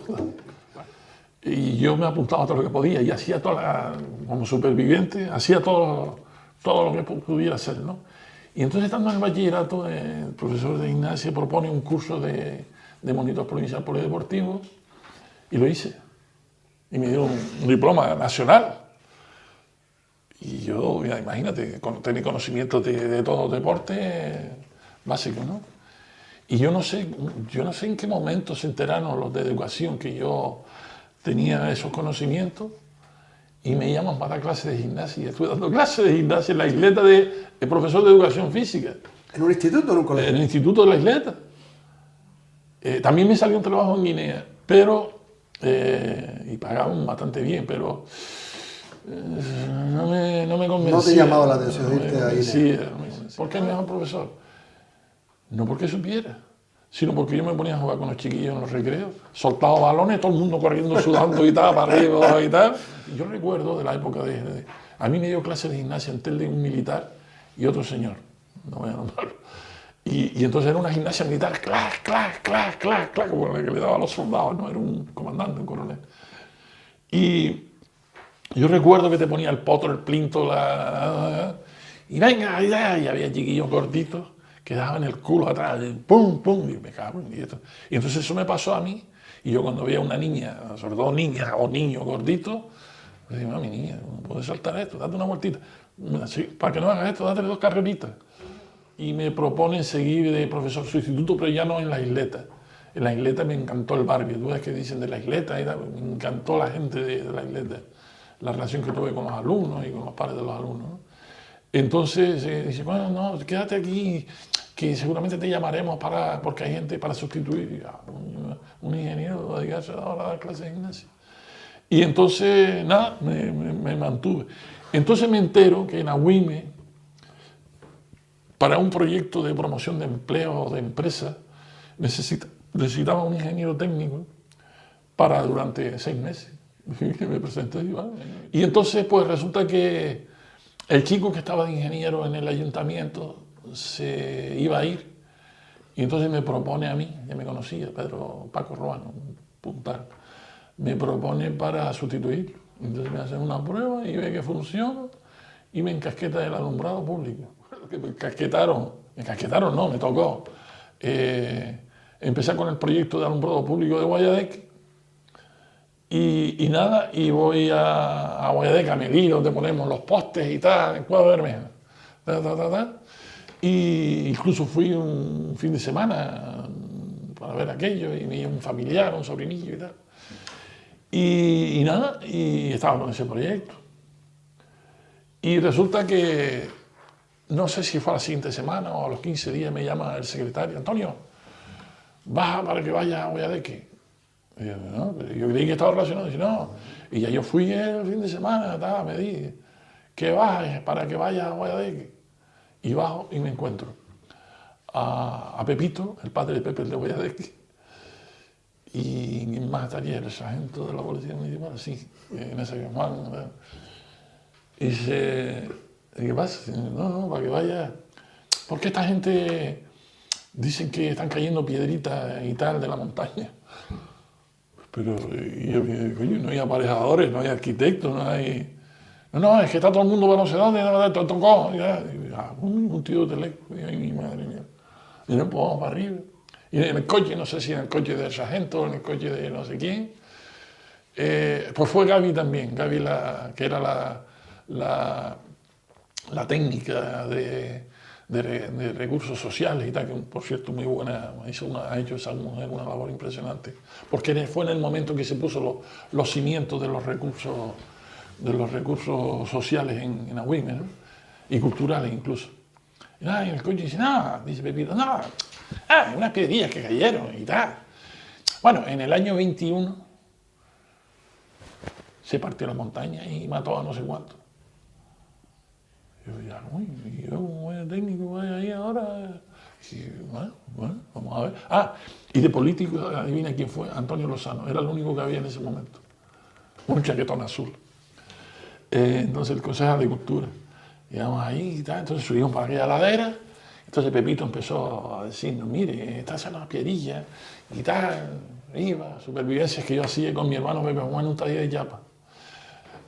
Y yo me apuntaba a todo lo que podía y hacía como superviviente, hacía todo lo que pudiera hacer, ¿no? Y entonces, estando en el bachillerato, el profesor de gimnasia propone un curso de monitor provincial polideportivo y lo hice. Y me dio un diploma nacional. Y yo, mira, imagínate, tener conocimientos de todos los deportes básicos, ¿no? Y yo no sé en qué momento se enteraron los de educación que yo tenía esos conocimientos y me llaman para dar clases de gimnasia. Estuve dando clases de gimnasia en la isleta de profesor de educación física. ¿En un instituto o en un colegio? En el instituto de la isleta. También me salió un trabajo en Guinea, pero, y pagaban bastante bien, pero no me convencía. ¿No te llamaba la atención irte a Guinea? Sí, ¿por qué mejor profesor? No porque supiera, sino porque yo me ponía a jugar con los chiquillos en los recreos, soltaba balones, todo el mundo corriendo, sudando y tal, para arriba y tal. Yo recuerdo de la época a mí me dio clases de gimnasia en de un militar y otro señor, no voy a nombrarlo. Y entonces era una gimnasia militar, clac, clac, clac, clac, clac, como la que le daba a los soldados, no era un comandante, un coronel. Y yo recuerdo que te ponía el potro, el plinto, y venga, y había chiquillos gorditos que daban el culo atrás, y pum, pum, y me cago en esto. Y entonces eso me pasó a mí, y yo cuando veía una niña, sobre todo niña o niño gordito, me decía, mi niña, no puedes saltar esto, date una vueltita. Sí, para que no hagas esto, date 2 carreritas. Y me proponen seguir de profesor sustituto, pero ya no en la isleta. En la isleta me encantó el barrio. Tú ves que dicen de la isleta, y me encantó la gente de la isleta, la relación que tuve con los alumnos y con los padres de los alumnos, ¿no? Entonces dice, bueno, no, quédate aquí, que seguramente te llamaremos porque hay gente para sustituir. Un ingeniero dedicarse a dar clases de gimnasia. Y entonces, nada, me mantuve. Entonces me entero que en AWIME, para un proyecto de promoción de empleo de empresa, necesitaba un ingeniero técnico durante 6 meses. Me presenté y entonces pues resulta que el chico que estaba de ingeniero en el ayuntamiento se iba a ir y entonces me propone a mí, ya me conocía, Paco Ruano, un puntal, me propone para sustituir. Entonces me hacen una prueba y ve que funciona y me encasqueta del alumbrado público. Que me encasquetaron no, me tocó. Empecé con el proyecto de alumbrado público de Guayadeque y nada, y voy a Guayadeque a medir donde ponemos los postes y tal, en Cuadro Bermeja. Y incluso fui un fin de semana para ver aquello y me dio un familiar, un sobrinillo y tal. Y nada, y estaba con ese proyecto. Y resulta que, no sé si fue a la siguiente semana o a los 15 días, me llama el secretario, Antonio, baja para que vaya a Guayadeque. Y yo, no, yo creí que estaba relacionado, y no. Y ya yo fui el fin de semana, me dije, que bajes para que vaya a Guayadeque. Y bajo y me encuentro a Pepito, el padre de Pepe, el de Guayadeque, y más estaría el sargento de la policía municipal, sí, en ese Juan. Y dice, ¿qué pasa? No, para que vaya. Porque esta gente dicen que están cayendo piedritas y tal de la montaña. Pero coño, no hay aparejadores, no hay arquitectos, no hay... No, es que está todo el mundo para no sé dónde, tocó. Un tío de teléfono, y mi madre mía. Y no, pues vamos para arriba. Y en el coche, no sé si en el coche del sargento o en el coche de no sé quién, pues fue Gaby también, Gaby que era la técnica de recursos sociales y tal, que por cierto muy buena, ha hecho esa mujer una labor impresionante, porque fue en el momento que se puso los cimientos de los recursos sociales en AWIME, ¿no? Y culturales incluso. Y en el coche dice, no, dice Pepito, no, unas piedrillas que cayeron y tal. Bueno, en el año 21 se partió la montaña y mató a no sé cuánto. Y yo como técnico voy ahí ahora. Y, bueno, vamos a ver. Y de político, adivina quién fue, Antonio Lozano, era el único que había en ese momento. Un chaquetón azul. Entonces el Consejo de Cultura. Llegamos ahí y tal, entonces subimos para aquella ladera. Entonces Pepito empezó a decirnos, mire, estas son las piedrillas y tal, iba, supervivencias que yo hacía con mi hermano Pepe Juan en un taller de Yapa,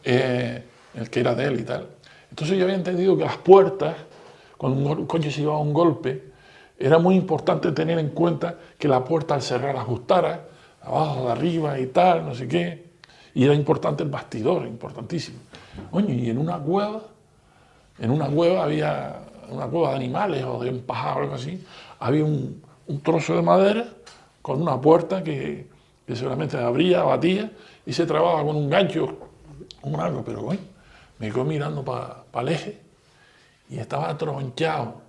el que era de él y tal. Entonces yo había entendido que las puertas, cuando un coche se llevaba un golpe, era muy importante tener en cuenta que la puerta al cerrar ajustara, abajo, de arriba y tal, no sé qué. Y era importante el bastidor, importantísimo. Oye, y en una cueva en una cueva había, una cueva de animales o de un pájaro o algo así, había un trozo de madera con una puerta que seguramente abría, batía y se trababa con un gancho, un algo, pero bueno, me quedo mirando para el eje y estaba tronchado,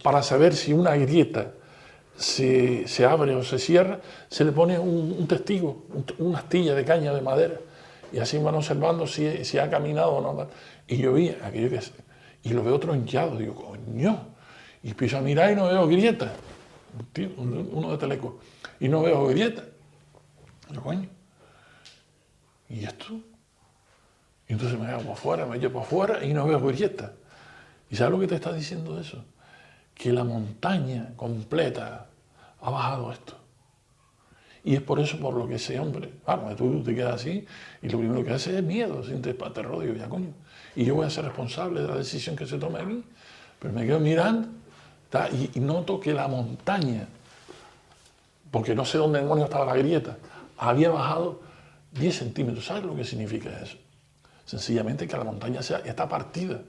para saber si una grieta se abre o se cierra, se le pone un testigo, una astilla de caña de madera, y así van observando si ha caminado o no. Y yo vi aquello y lo veo tronchado, digo, coño, y empiezo a mirar y no veo grieta, uno de Teleco, y no veo grieta. Yo, coño, ¿y esto? Y entonces me hago por fuera, me echo por fuera y no veo grieta. ¿Y sabes lo que te está diciendo eso? Que la montaña completa ha bajado esto. Y es por eso por lo que ese hombre, claro, tú te quedas así y lo primero que hace es miedo, sientes terror, digo, ya coño. Y yo voy a ser responsable de la decisión que se tome aquí. Pero me quedo mirando y noto que la montaña, porque no sé dónde demonios estaba la grieta, había bajado 10 centímetros. ¿Sabes lo que significa eso? Sencillamente que la montaña está partida.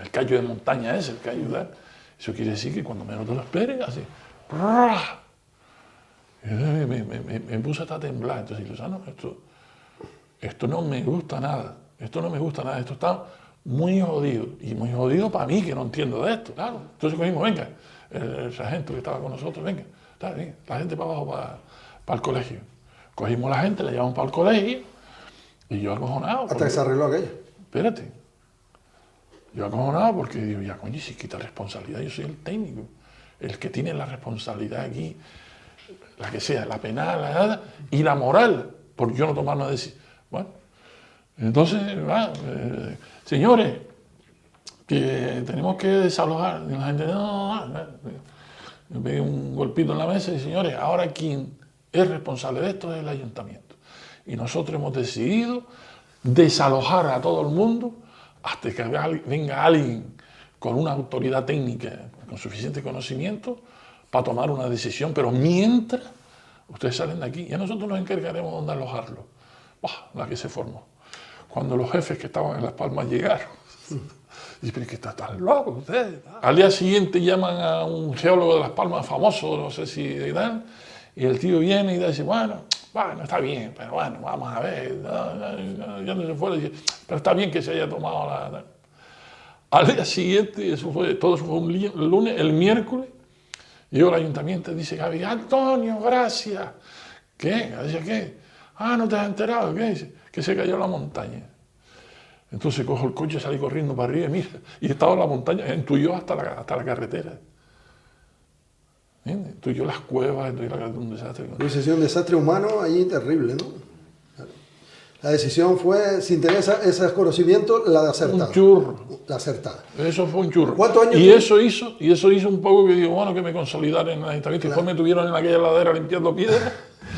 El callo de montaña es el callo, ¿verdad? Eso quiere decir que cuando menos te lo esperes, así, me puse hasta a temblar. Entonces digo, no, esto no me gusta nada, esto no me gusta nada, esto está muy jodido, y muy jodido para mí, que no entiendo de esto, claro. Entonces cogimos, venga, el sargento que estaba con nosotros, venga, la gente para abajo, para el colegio. Cogimos la gente, la llevamos para el colegio, y yo acojonado. Hasta que se arregló aquello. Espérate. Yo acojonado porque digo, ya coño, si quita responsabilidad, yo soy el técnico, el que tiene la responsabilidad aquí, la que sea, la penal, la y la moral, por yo no tomar una decisión. Bueno, entonces, señores, que tenemos que desalojar. Y la gente, no. Me pegué un golpito en la mesa y señores, ahora quien es responsable de esto es el ayuntamiento. Y nosotros hemos decidido desalojar a todo el mundo hasta que venga alguien con una autoridad técnica, con suficiente conocimiento, para tomar una decisión. Pero mientras ustedes salen de aquí, ya nosotros nos encargaremos de dónde alojarlo. La que se formó. Cuando los jefes que estaban en Las Palmas llegaron, y pero que está tan loco usted. Al día siguiente llaman a un geólogo de Las Palmas famoso, no sé si de tal, y el tío viene y dice, bueno, está bien, pero bueno, vamos a ver, ya no se fue, pero está bien que se haya tomado la... Al día siguiente, todo eso fue un lunes, el miércoles, llegó el ayuntamiento y dice, Gaby, Antonio, gracias. ¿Qué? Dice, ¿qué? ¿No te has enterado? ¿Qué? Dice, que se cayó la montaña. Entonces cojo el coche, salí corriendo para arriba y mira, y estaba en la montaña, entuyó hasta la carretera. Entuyó las cuevas, entuyó un desastre. Hubiese sido un desastre humano allí terrible, ¿no? La decisión fue, sin tener esos conocimientos, la de acertada. Un churro. La acertada. Eso fue un churro. ¿Cuántos años y eso hizo un poco que digo, bueno, que me consolidara en el ayuntamiento. Y después me tuvieron en aquella ladera limpiando piedras.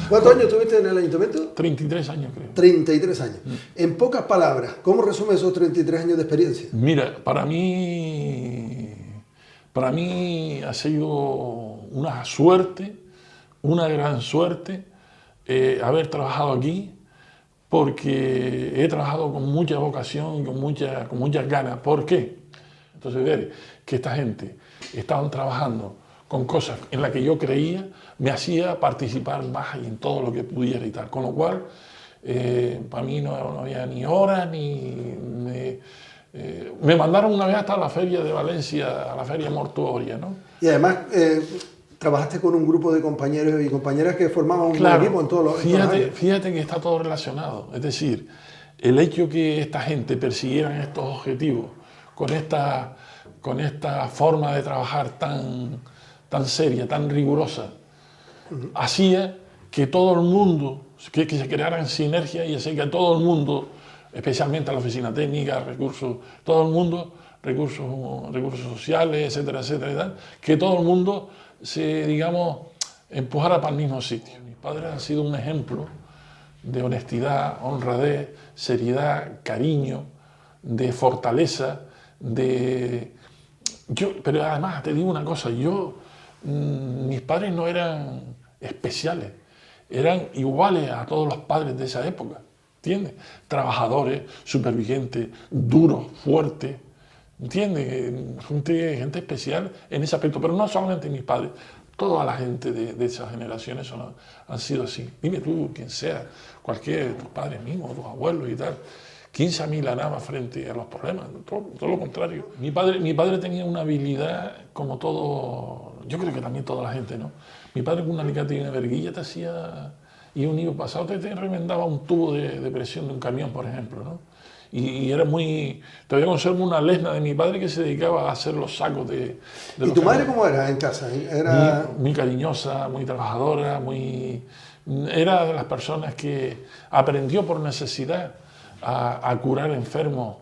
¿Cuántos años tuviste en el ayuntamiento? 33 años, creo. 33 años. En pocas palabras, ¿cómo resumes esos 33 años de experiencia? Mira, para mí ha sido una suerte, una gran suerte, haber trabajado aquí, porque he trabajado con mucha vocación, con muchas ganas. ¿Por qué? Entonces, ver que esta gente estaban trabajando con cosas en las que yo creía, me hacía participar más en todo lo que pudiera y tal. Con lo cual, para mí no había ni horas, me mandaron una vez hasta la feria de Valencia, a la feria mortuoria, ¿no? Y además, trabajaste con un grupo de compañeros y compañeras que formaban un buen equipo en todos los años. Fíjate que está todo relacionado. Es decir, el hecho que esta gente persiguiera estos objetivos con esta forma de trabajar tan seria, tan rigurosa, hacía que todo el mundo, que se crearan sinergias y hacía que todo el mundo, especialmente la oficina técnica, recursos sociales, etcétera, etcétera, y tal, que todo el mundo se, digamos, empujara para el mismo sitio. Mis padres han sido un ejemplo de honestidad, honradez, seriedad, cariño, de fortaleza, pero además te digo una cosa, mis padres no eran especiales, eran iguales a todos los padres de esa época. ¿entiendes? Trabajadores, supervivientes, duros, fuertes, ¿entiendes? Gente especial en ese aspecto, pero no solamente mis padres, toda la gente de esas generaciones han sido así. Dime tú, quien sea, cualquiera de tus padres mismos, tus abuelos y tal, ¿quién se amilanaba frente a los problemas? Todo lo contrario. Mi padre tenía una habilidad, como todo, yo creo que también toda la gente, ¿no? Mi padre con un alicate y una verguilla te hacía, y un hilo pasado te remendaba un tubo de presión de un camión, por ejemplo, ¿no? Y era muy... Todavía conservo una lesna de mi padre que se dedicaba a hacer los sacos de ¿Y los tu madre camiones. cómo era en casa? Era... Muy cariñosa, muy trabajadora, era de las personas que aprendió por necesidad a curar enfermos,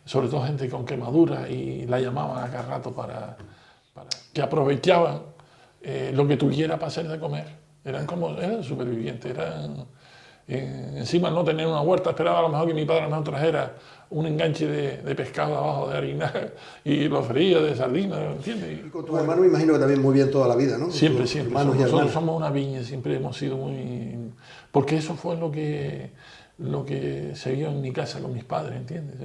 sobre todo gente con quemaduras, y la llamaban a cada rato para que aprovechaban lo que tuviera para hacer de comer. Eran supervivientes, encima no tener una huerta, esperaba a lo mejor que mi padre a lo mejor trajera un enganche de pescado abajo de harina y lo freía de sardinas, ¿entiendes? Y con tu hermano me imagino que también muy bien toda la vida, ¿no? Siempre. Nosotros Hermanos. somos una viña, siempre hemos sido muy... Porque eso fue lo que se vio en mi casa con mis padres, ¿entiendes?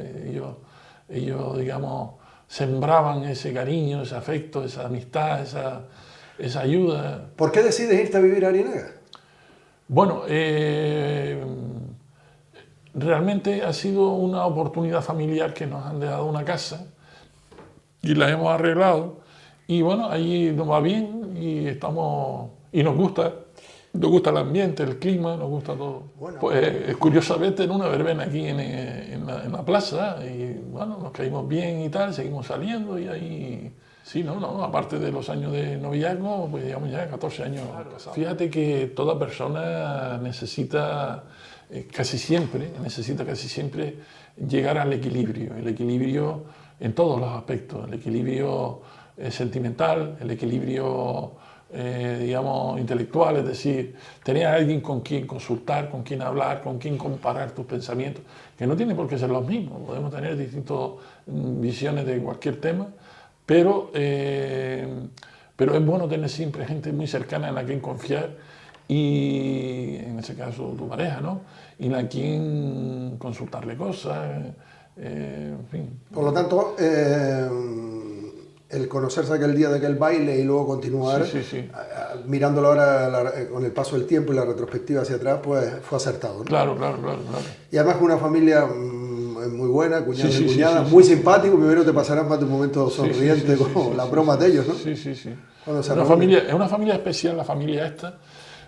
Ellos, digamos, sembraban ese cariño, ese afecto, esa amistad, esa ayuda. ¿Por qué decides irte a vivir a Arinaga? Bueno, realmente ha sido una oportunidad familiar que nos han dejado una casa y la hemos arreglado. Y bueno, allí nos va bien y nos gusta el ambiente, el clima, nos gusta todo. Bueno. Pues curiosamente en una verbena aquí en la plaza, y bueno, nos caímos bien y tal, seguimos saliendo y ahí... Sí, no, aparte de los años de noviazgo, pues llevamos ya 14 años casados. Fíjate que toda persona necesita casi siempre llegar al equilibrio. El equilibrio en todos los aspectos, el equilibrio sentimental, el equilibrio, digamos, intelectual, es decir, tener a alguien con quien consultar, con quien hablar, con quien comparar tus pensamientos, que no tiene por qué ser los mismos, podemos tener distintas visiones de cualquier tema, pero es bueno tener siempre gente muy cercana en la quien confiar y, en ese caso, tu pareja, ¿no? Y en la quien consultarle cosas, en fin. Por lo tanto, el conocerse aquel día de aquel baile y luego continuar, Sí. mirándolo ahora con el paso del tiempo y la retrospectiva hacia atrás, pues fue acertado, ¿no? Claro. Y además con una familia muy buena, cuñados y Sí, cuñadas, sí, muy sí. simpático. Primero te pasarán más de un momento sonriente con las bromas de ellos, ¿no? Sí. Cuando se Es reúnen. una familia especial la familia esta,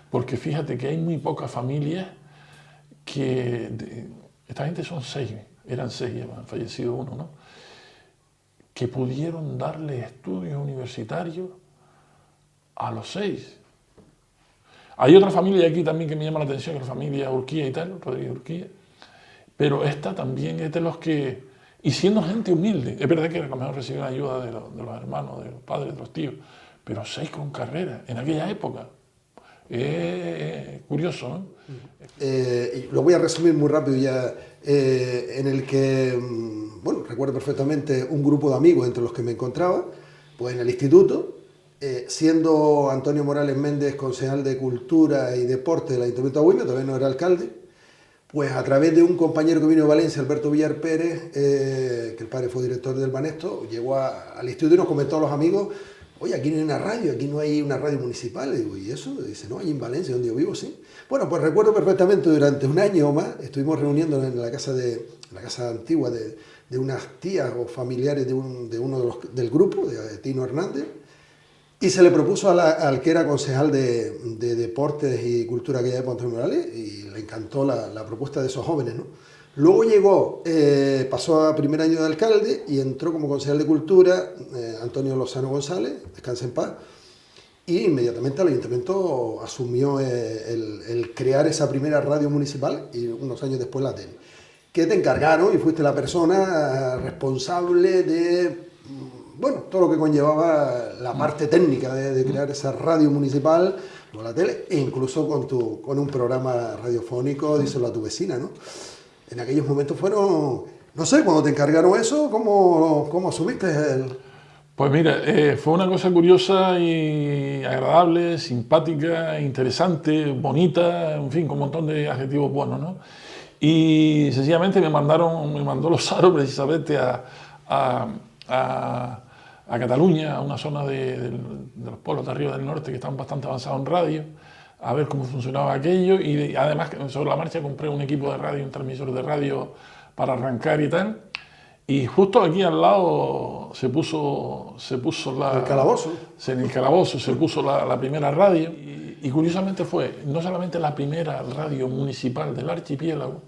porque fíjate que hay muy pocas familias esta gente eran seis, ya han fallecido uno, ¿no? Que pudieron darle estudios universitarios a los 6. Hay otra familia aquí también que me llama la atención, que es la familia Urquía y tal, Rodríguez Urquía, pero esta también es de los que, y siendo gente humilde, es verdad que a lo mejor reciben ayuda de los hermanos, de los padres, de los tíos, pero 6 con carrera en aquella época. Curioso, ¿no? Y lo voy a resumir muy rápido ya, en el que, bueno, recuerdo perfectamente un grupo de amigos entre los que me encontraba, pues en el instituto, siendo Antonio Morales Méndez concejal de Cultura y Deporte del Ayuntamiento de Agüime, todavía no era alcalde, pues a través de un compañero que vino de Valencia, Alberto Villar Pérez, que el padre fue director del Banesto, llegó al instituto y nos comentó a los amigos: oye, aquí no hay una radio, aquí no hay una radio municipal. Y digo, ¿y eso? Y dice, no, allí en Valencia, donde yo vivo, sí. Bueno, pues recuerdo perfectamente, durante un año o más, estuvimos reuniéndonos en la casa antigua de unas tías o familiares de uno del grupo, de Tino Hernández, y se le propuso al que era concejal de Deportes y Cultura aquella época, Antonio Morales, y le encantó la propuesta de esos jóvenes, ¿no? Luego llegó, pasó a primer año de alcalde y entró como concejal de Cultura Antonio Lozano González, descansa en paz, y inmediatamente el ayuntamiento asumió el crear esa primera radio municipal y unos años después la tele. Que te encargaron y fuiste la persona responsable de, bueno, todo lo que conllevaba la parte técnica de crear esa radio municipal, o la tele, e incluso con un programa radiofónico, Díselo a tu vecina, ¿no? En aquellos momentos fueron, no sé, cuando te encargaron eso, ¿cómo asumiste el...? Pues mira, fue una cosa curiosa y agradable, simpática, interesante, bonita, en fin, con un montón de adjetivos buenos, ¿no? Y sencillamente me mandó Lozaro precisamente a Cataluña, a una zona de los pueblos de arriba del norte que están bastante avanzados en radio, a ver cómo funcionaba aquello. Y además, sobre la marcha, compré un equipo de radio, un transmisor de radio para arrancar y tal. Y justo aquí al lado se puso El calabozo. en el calabozo se puso la primera radio. Y curiosamente fue no solamente la primera radio municipal del archipiélago,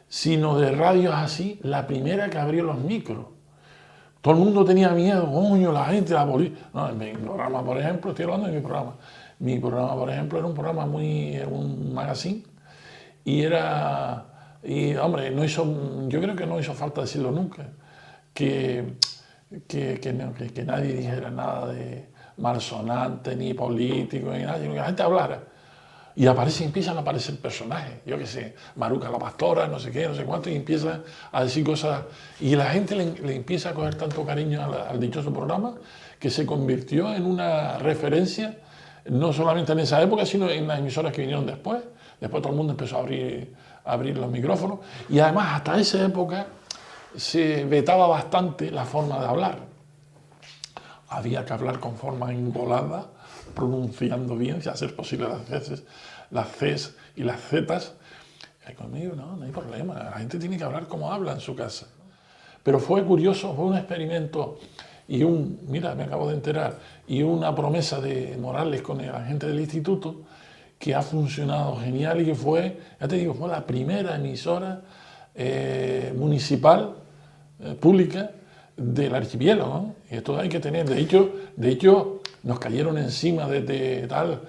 sino de radios así, la primera que abrió los micros. Todo el mundo tenía miedo, coño, la gente, la policía. No, en mi programa, por ejemplo, estoy hablando de mi programa. Mi programa, por ejemplo, era un programa un magazine, y hombre, yo creo que no hizo falta decirlo nunca, que nadie dijera nada de malsonante, ni político, ni nada, sino que la gente hablara. Y empiezan a aparecer personajes, yo qué sé, Maruca la pastora, no sé qué, no sé cuánto, y empiezan a decir cosas, y la gente le empieza a coger tanto cariño al dichoso programa, que se convirtió en una referencia, no solamente en esa época, sino en las emisoras que vinieron después. Después todo el mundo empezó a abrir los micrófonos, y además hasta esa época se vetaba bastante la forma de hablar. Había que hablar con forma engolada, pronunciando bien, si hacer posible las Cs y las Zs. Y conmigo no hay problema, la gente tiene que hablar como habla en su casa. Pero fue curioso, fue un experimento mira, me acabo de enterar, y una promesa de Morales con la gente del instituto, que ha funcionado genial y que fue, ya te digo, fue la primera emisora municipal, pública, del archipiélago, ¿no? Y esto hay que tener, de hecho nos cayeron encima de tal,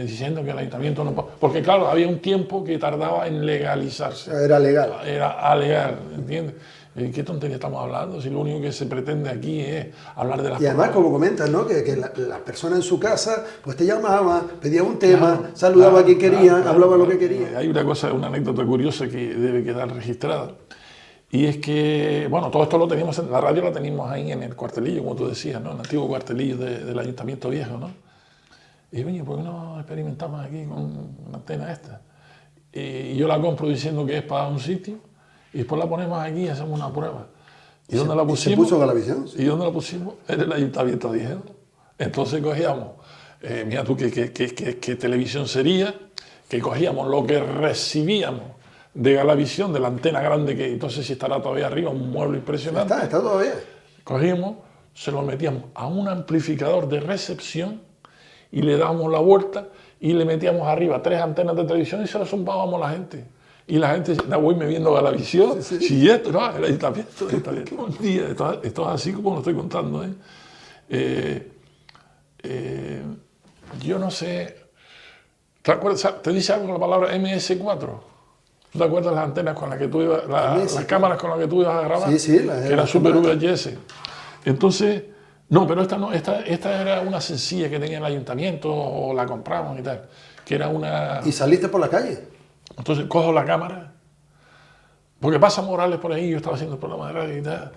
diciendo que el ayuntamiento no... Porque claro, había un tiempo que tardaba en legalizarse. Era legal. Era alegal, ¿entiendes? ¿Qué tontería estamos hablando? Si lo único que se pretende aquí es hablar de las... Y además, como comentas, ¿no? Que las personas en su casa, pues te llamaban, pedían un tema, claro, saludaba a quien quería, hablaba lo que quería. Hay una anécdota curiosa que debe quedar registrada. Y es que, bueno, todo esto lo teníamos, la radio la teníamos ahí en el cuartelillo, como tú decías, ¿no? En el antiguo cuartelillo del Ayuntamiento Viejo, ¿no? Y oye, ¿por qué no experimentamos aquí con una antena esta? Y yo la compro diciendo que es para un sitio, y después la ponemos aquí y hacemos una prueba. ¿Y dónde la pusimos? ¿Se puso Galavisión? ¿Y dónde la pusimos? En el Ayuntamiento Viejo. Entonces cogíamos, mira tú qué televisión sería, que cogíamos lo que recibíamos de Galavisión, de la antena grande, que entonces si estará todavía arriba, un mueble impresionante. Está todavía. Cogíamos, se lo metíamos a un amplificador de recepción y le dábamos la vuelta y le metíamos arriba 3 antenas de televisión y se lo zumbábamos a la gente. Y la gente, voy me viendo Galavisión, si esto, no, el ayuntamiento, un día, esto es así como lo estoy contando, yo no sé, ¿te dice algo la palabra MS4? ¿Tú te acuerdas las antenas con las que tú ibas, las cámaras con las que tú ibas a grabar? Sí, que era Super VHS. Entonces, no, pero esta era una sencilla que tenía el ayuntamiento, o la compramos y tal, que era una... ¿Y saliste por la calle? Entonces cojo la cámara, porque pasa Morales por ahí, yo estaba haciendo el programa de radio y tal,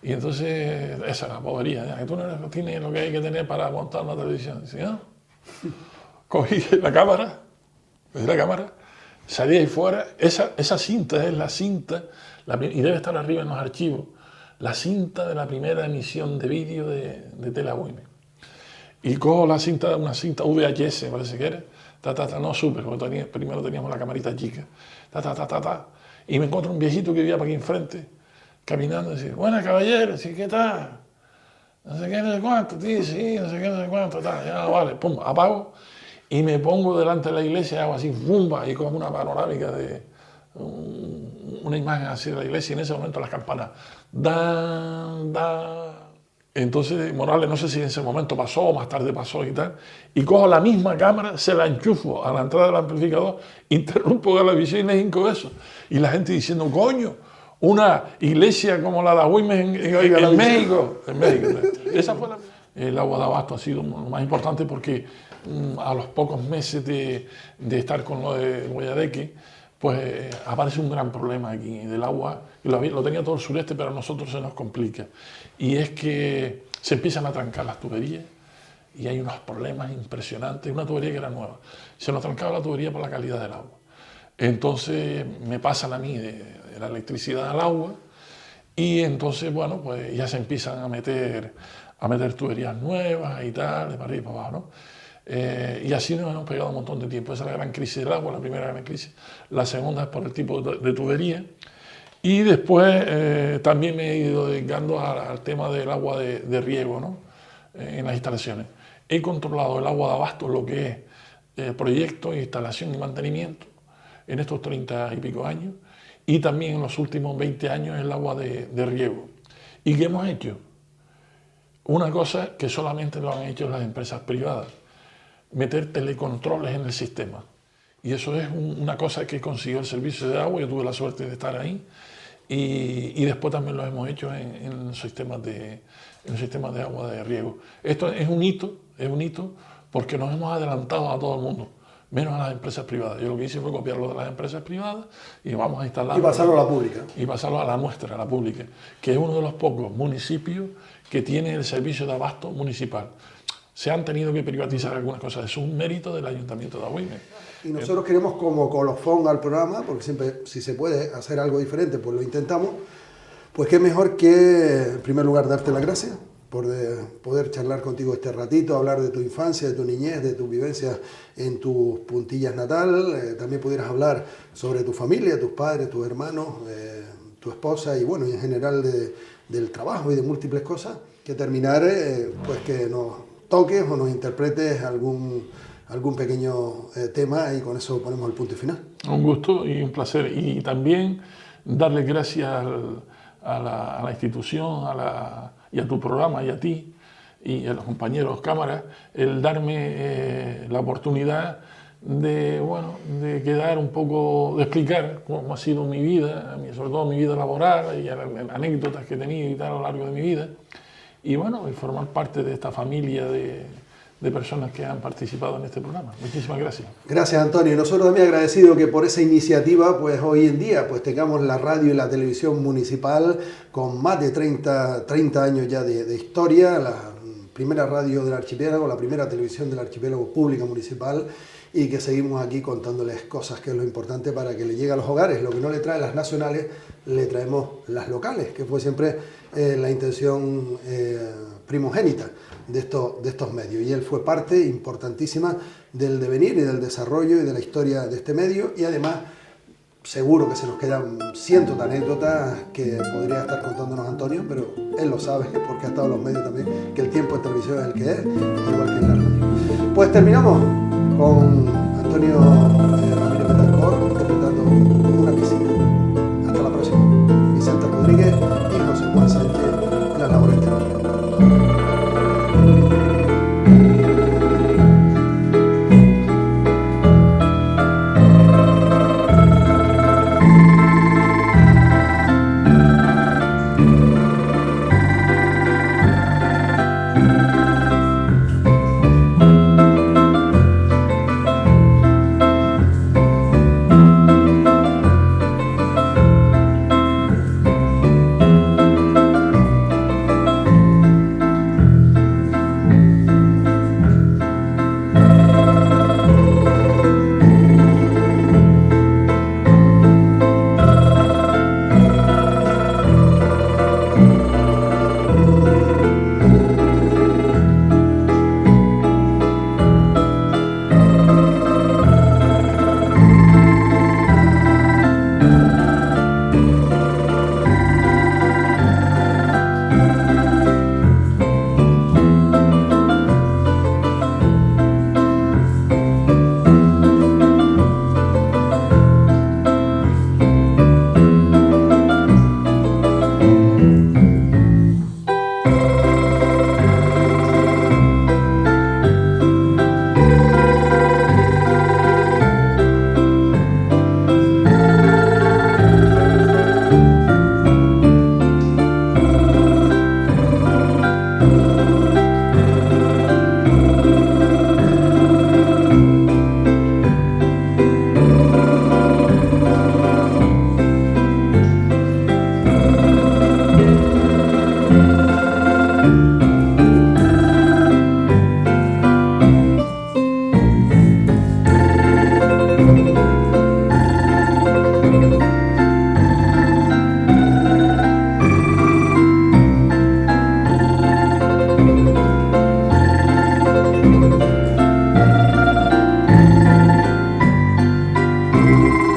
y entonces esa es la bobería, ¿ya? Que tú no tienes lo que hay que tener para montar una televisión. Dice, ¿no? Cogí la cámara, salí ahí fuera, esa cinta es la cinta, y debe estar arriba en los archivos, la cinta de la primera emisión de vídeo de Tele Agüime. Y cojo una cinta VHS, parece que era, no super, porque primero teníamos la camarita chica, y me encuentro un viejito que vivía para aquí enfrente, caminando, y dice, buenas caballeros, ¿y qué tal? No sé qué, no sé cuánto, tío, sí, no sé qué, no sé cuánto, tal, ya vale, pum, apago, y me pongo delante de la iglesia, hago así, ¡bumba! Y como una panorámica de una imagen así de la iglesia, y en ese momento las campanas, dan. Entonces Morales, no sé si en ese momento pasó o más tarde pasó y tal, y cojo la misma cámara, se la enchufo a la entrada del amplificador, interrumpo Galavisión y le hinco eso. Y la gente diciendo, coño, una iglesia como la de Agüime en México. Esa fue el agua de abasto ha sido lo más importante porque a los pocos meses de estar con lo de Guayadeque, pues aparece un gran problema aquí del agua, que lo tenía todo el sureste, pero a nosotros se nos complica. Y es que se empiezan a trancar las tuberías y hay unos problemas impresionantes. Una tubería que era nueva. Se nos trancaba la tubería por la calidad del agua. Entonces me pasan a mí de la electricidad al agua y entonces, bueno, pues ya se empiezan a meter tuberías nuevas y tal, de para arriba y para abajo, ¿no? Y así nos hemos pegado un montón de tiempo. Esa es la gran crisis del agua, la primera gran crisis. La segunda es por el tipo de tubería. Y después también me he ido dedicando al tema del agua de riego, ¿no? En las instalaciones. He controlado el agua de abasto, lo que es proyecto, instalación y mantenimiento en estos 30 y pico años, y también en los últimos 20 años el agua de riego. ¿Y qué hemos hecho? Una cosa que solamente lo han hecho las empresas privadas, meter telecontroles en el sistema. Y eso es una cosa que consiguió el servicio de agua, yo tuve la suerte de estar ahí, y después también lo hemos hecho en los sistemas de agua de riego. Esto es un hito porque nos hemos adelantado a todo el mundo, menos a las empresas privadas. Yo lo que hice fue copiarlo de las empresas privadas y vamos a instalarlo. Y pasarlo a la pública. Y pasarlo a la nuestra, a la pública, que es uno de los pocos municipios que tiene el servicio de abasto municipal. Se han tenido que privatizar algunas cosas, es un mérito del Ayuntamiento de Agüimes. Y nosotros queremos como colofón al programa, porque siempre si se puede hacer algo diferente, pues lo intentamos, pues qué mejor que en primer lugar darte las gracias por poder charlar contigo este ratito, hablar de tu infancia, de tu niñez, de tu vivencia en tus puntillas natal, también pudieras hablar sobre tu familia, tus padres, tus hermanos, tu esposa y bueno, y en general del trabajo y de múltiples cosas, que terminar pues que nos toques o nos interpretes algún pequeño tema y con eso ponemos el punto y final. Un gusto y un placer. Y también darle gracias a la institución y a tu programa y a ti y a los compañeros cámaras, el darme la oportunidad de quedar un poco, de explicar cómo ha sido mi vida, sobre todo mi vida laboral y las anécdotas que he tenido y tal a lo largo de mi vida. Y bueno, y formar parte de esta familia de personas que han participado en este programa. Muchísimas gracias. Gracias, Antonio. Y nosotros también agradecidos que por esa iniciativa, pues hoy en día, pues tengamos la radio y la televisión municipal con más de 30 años ya de historia, la primera radio del archipiélago, la primera televisión del archipiélago pública municipal, y que seguimos aquí contándoles cosas, que es lo importante para que le llegue a los hogares. Lo que no le trae las nacionales, le traemos las locales, que fue siempre la intención primogénita de estos medios. Y él fue parte importantísima del devenir y del desarrollo y de la historia de este medio, y además seguro que se nos quedan cientos de anécdotas que podría estar contándonos Antonio, pero él lo sabe porque ha estado en los medios también, que el tiempo en televisión es el que es, igual que en la radio. Pues terminamos con Antonio Ramírez Betancourt interpretando una piscina. Hasta la próxima. Vicente Rodríguez y José Juan Sánchez en las labores técnicas. Dios.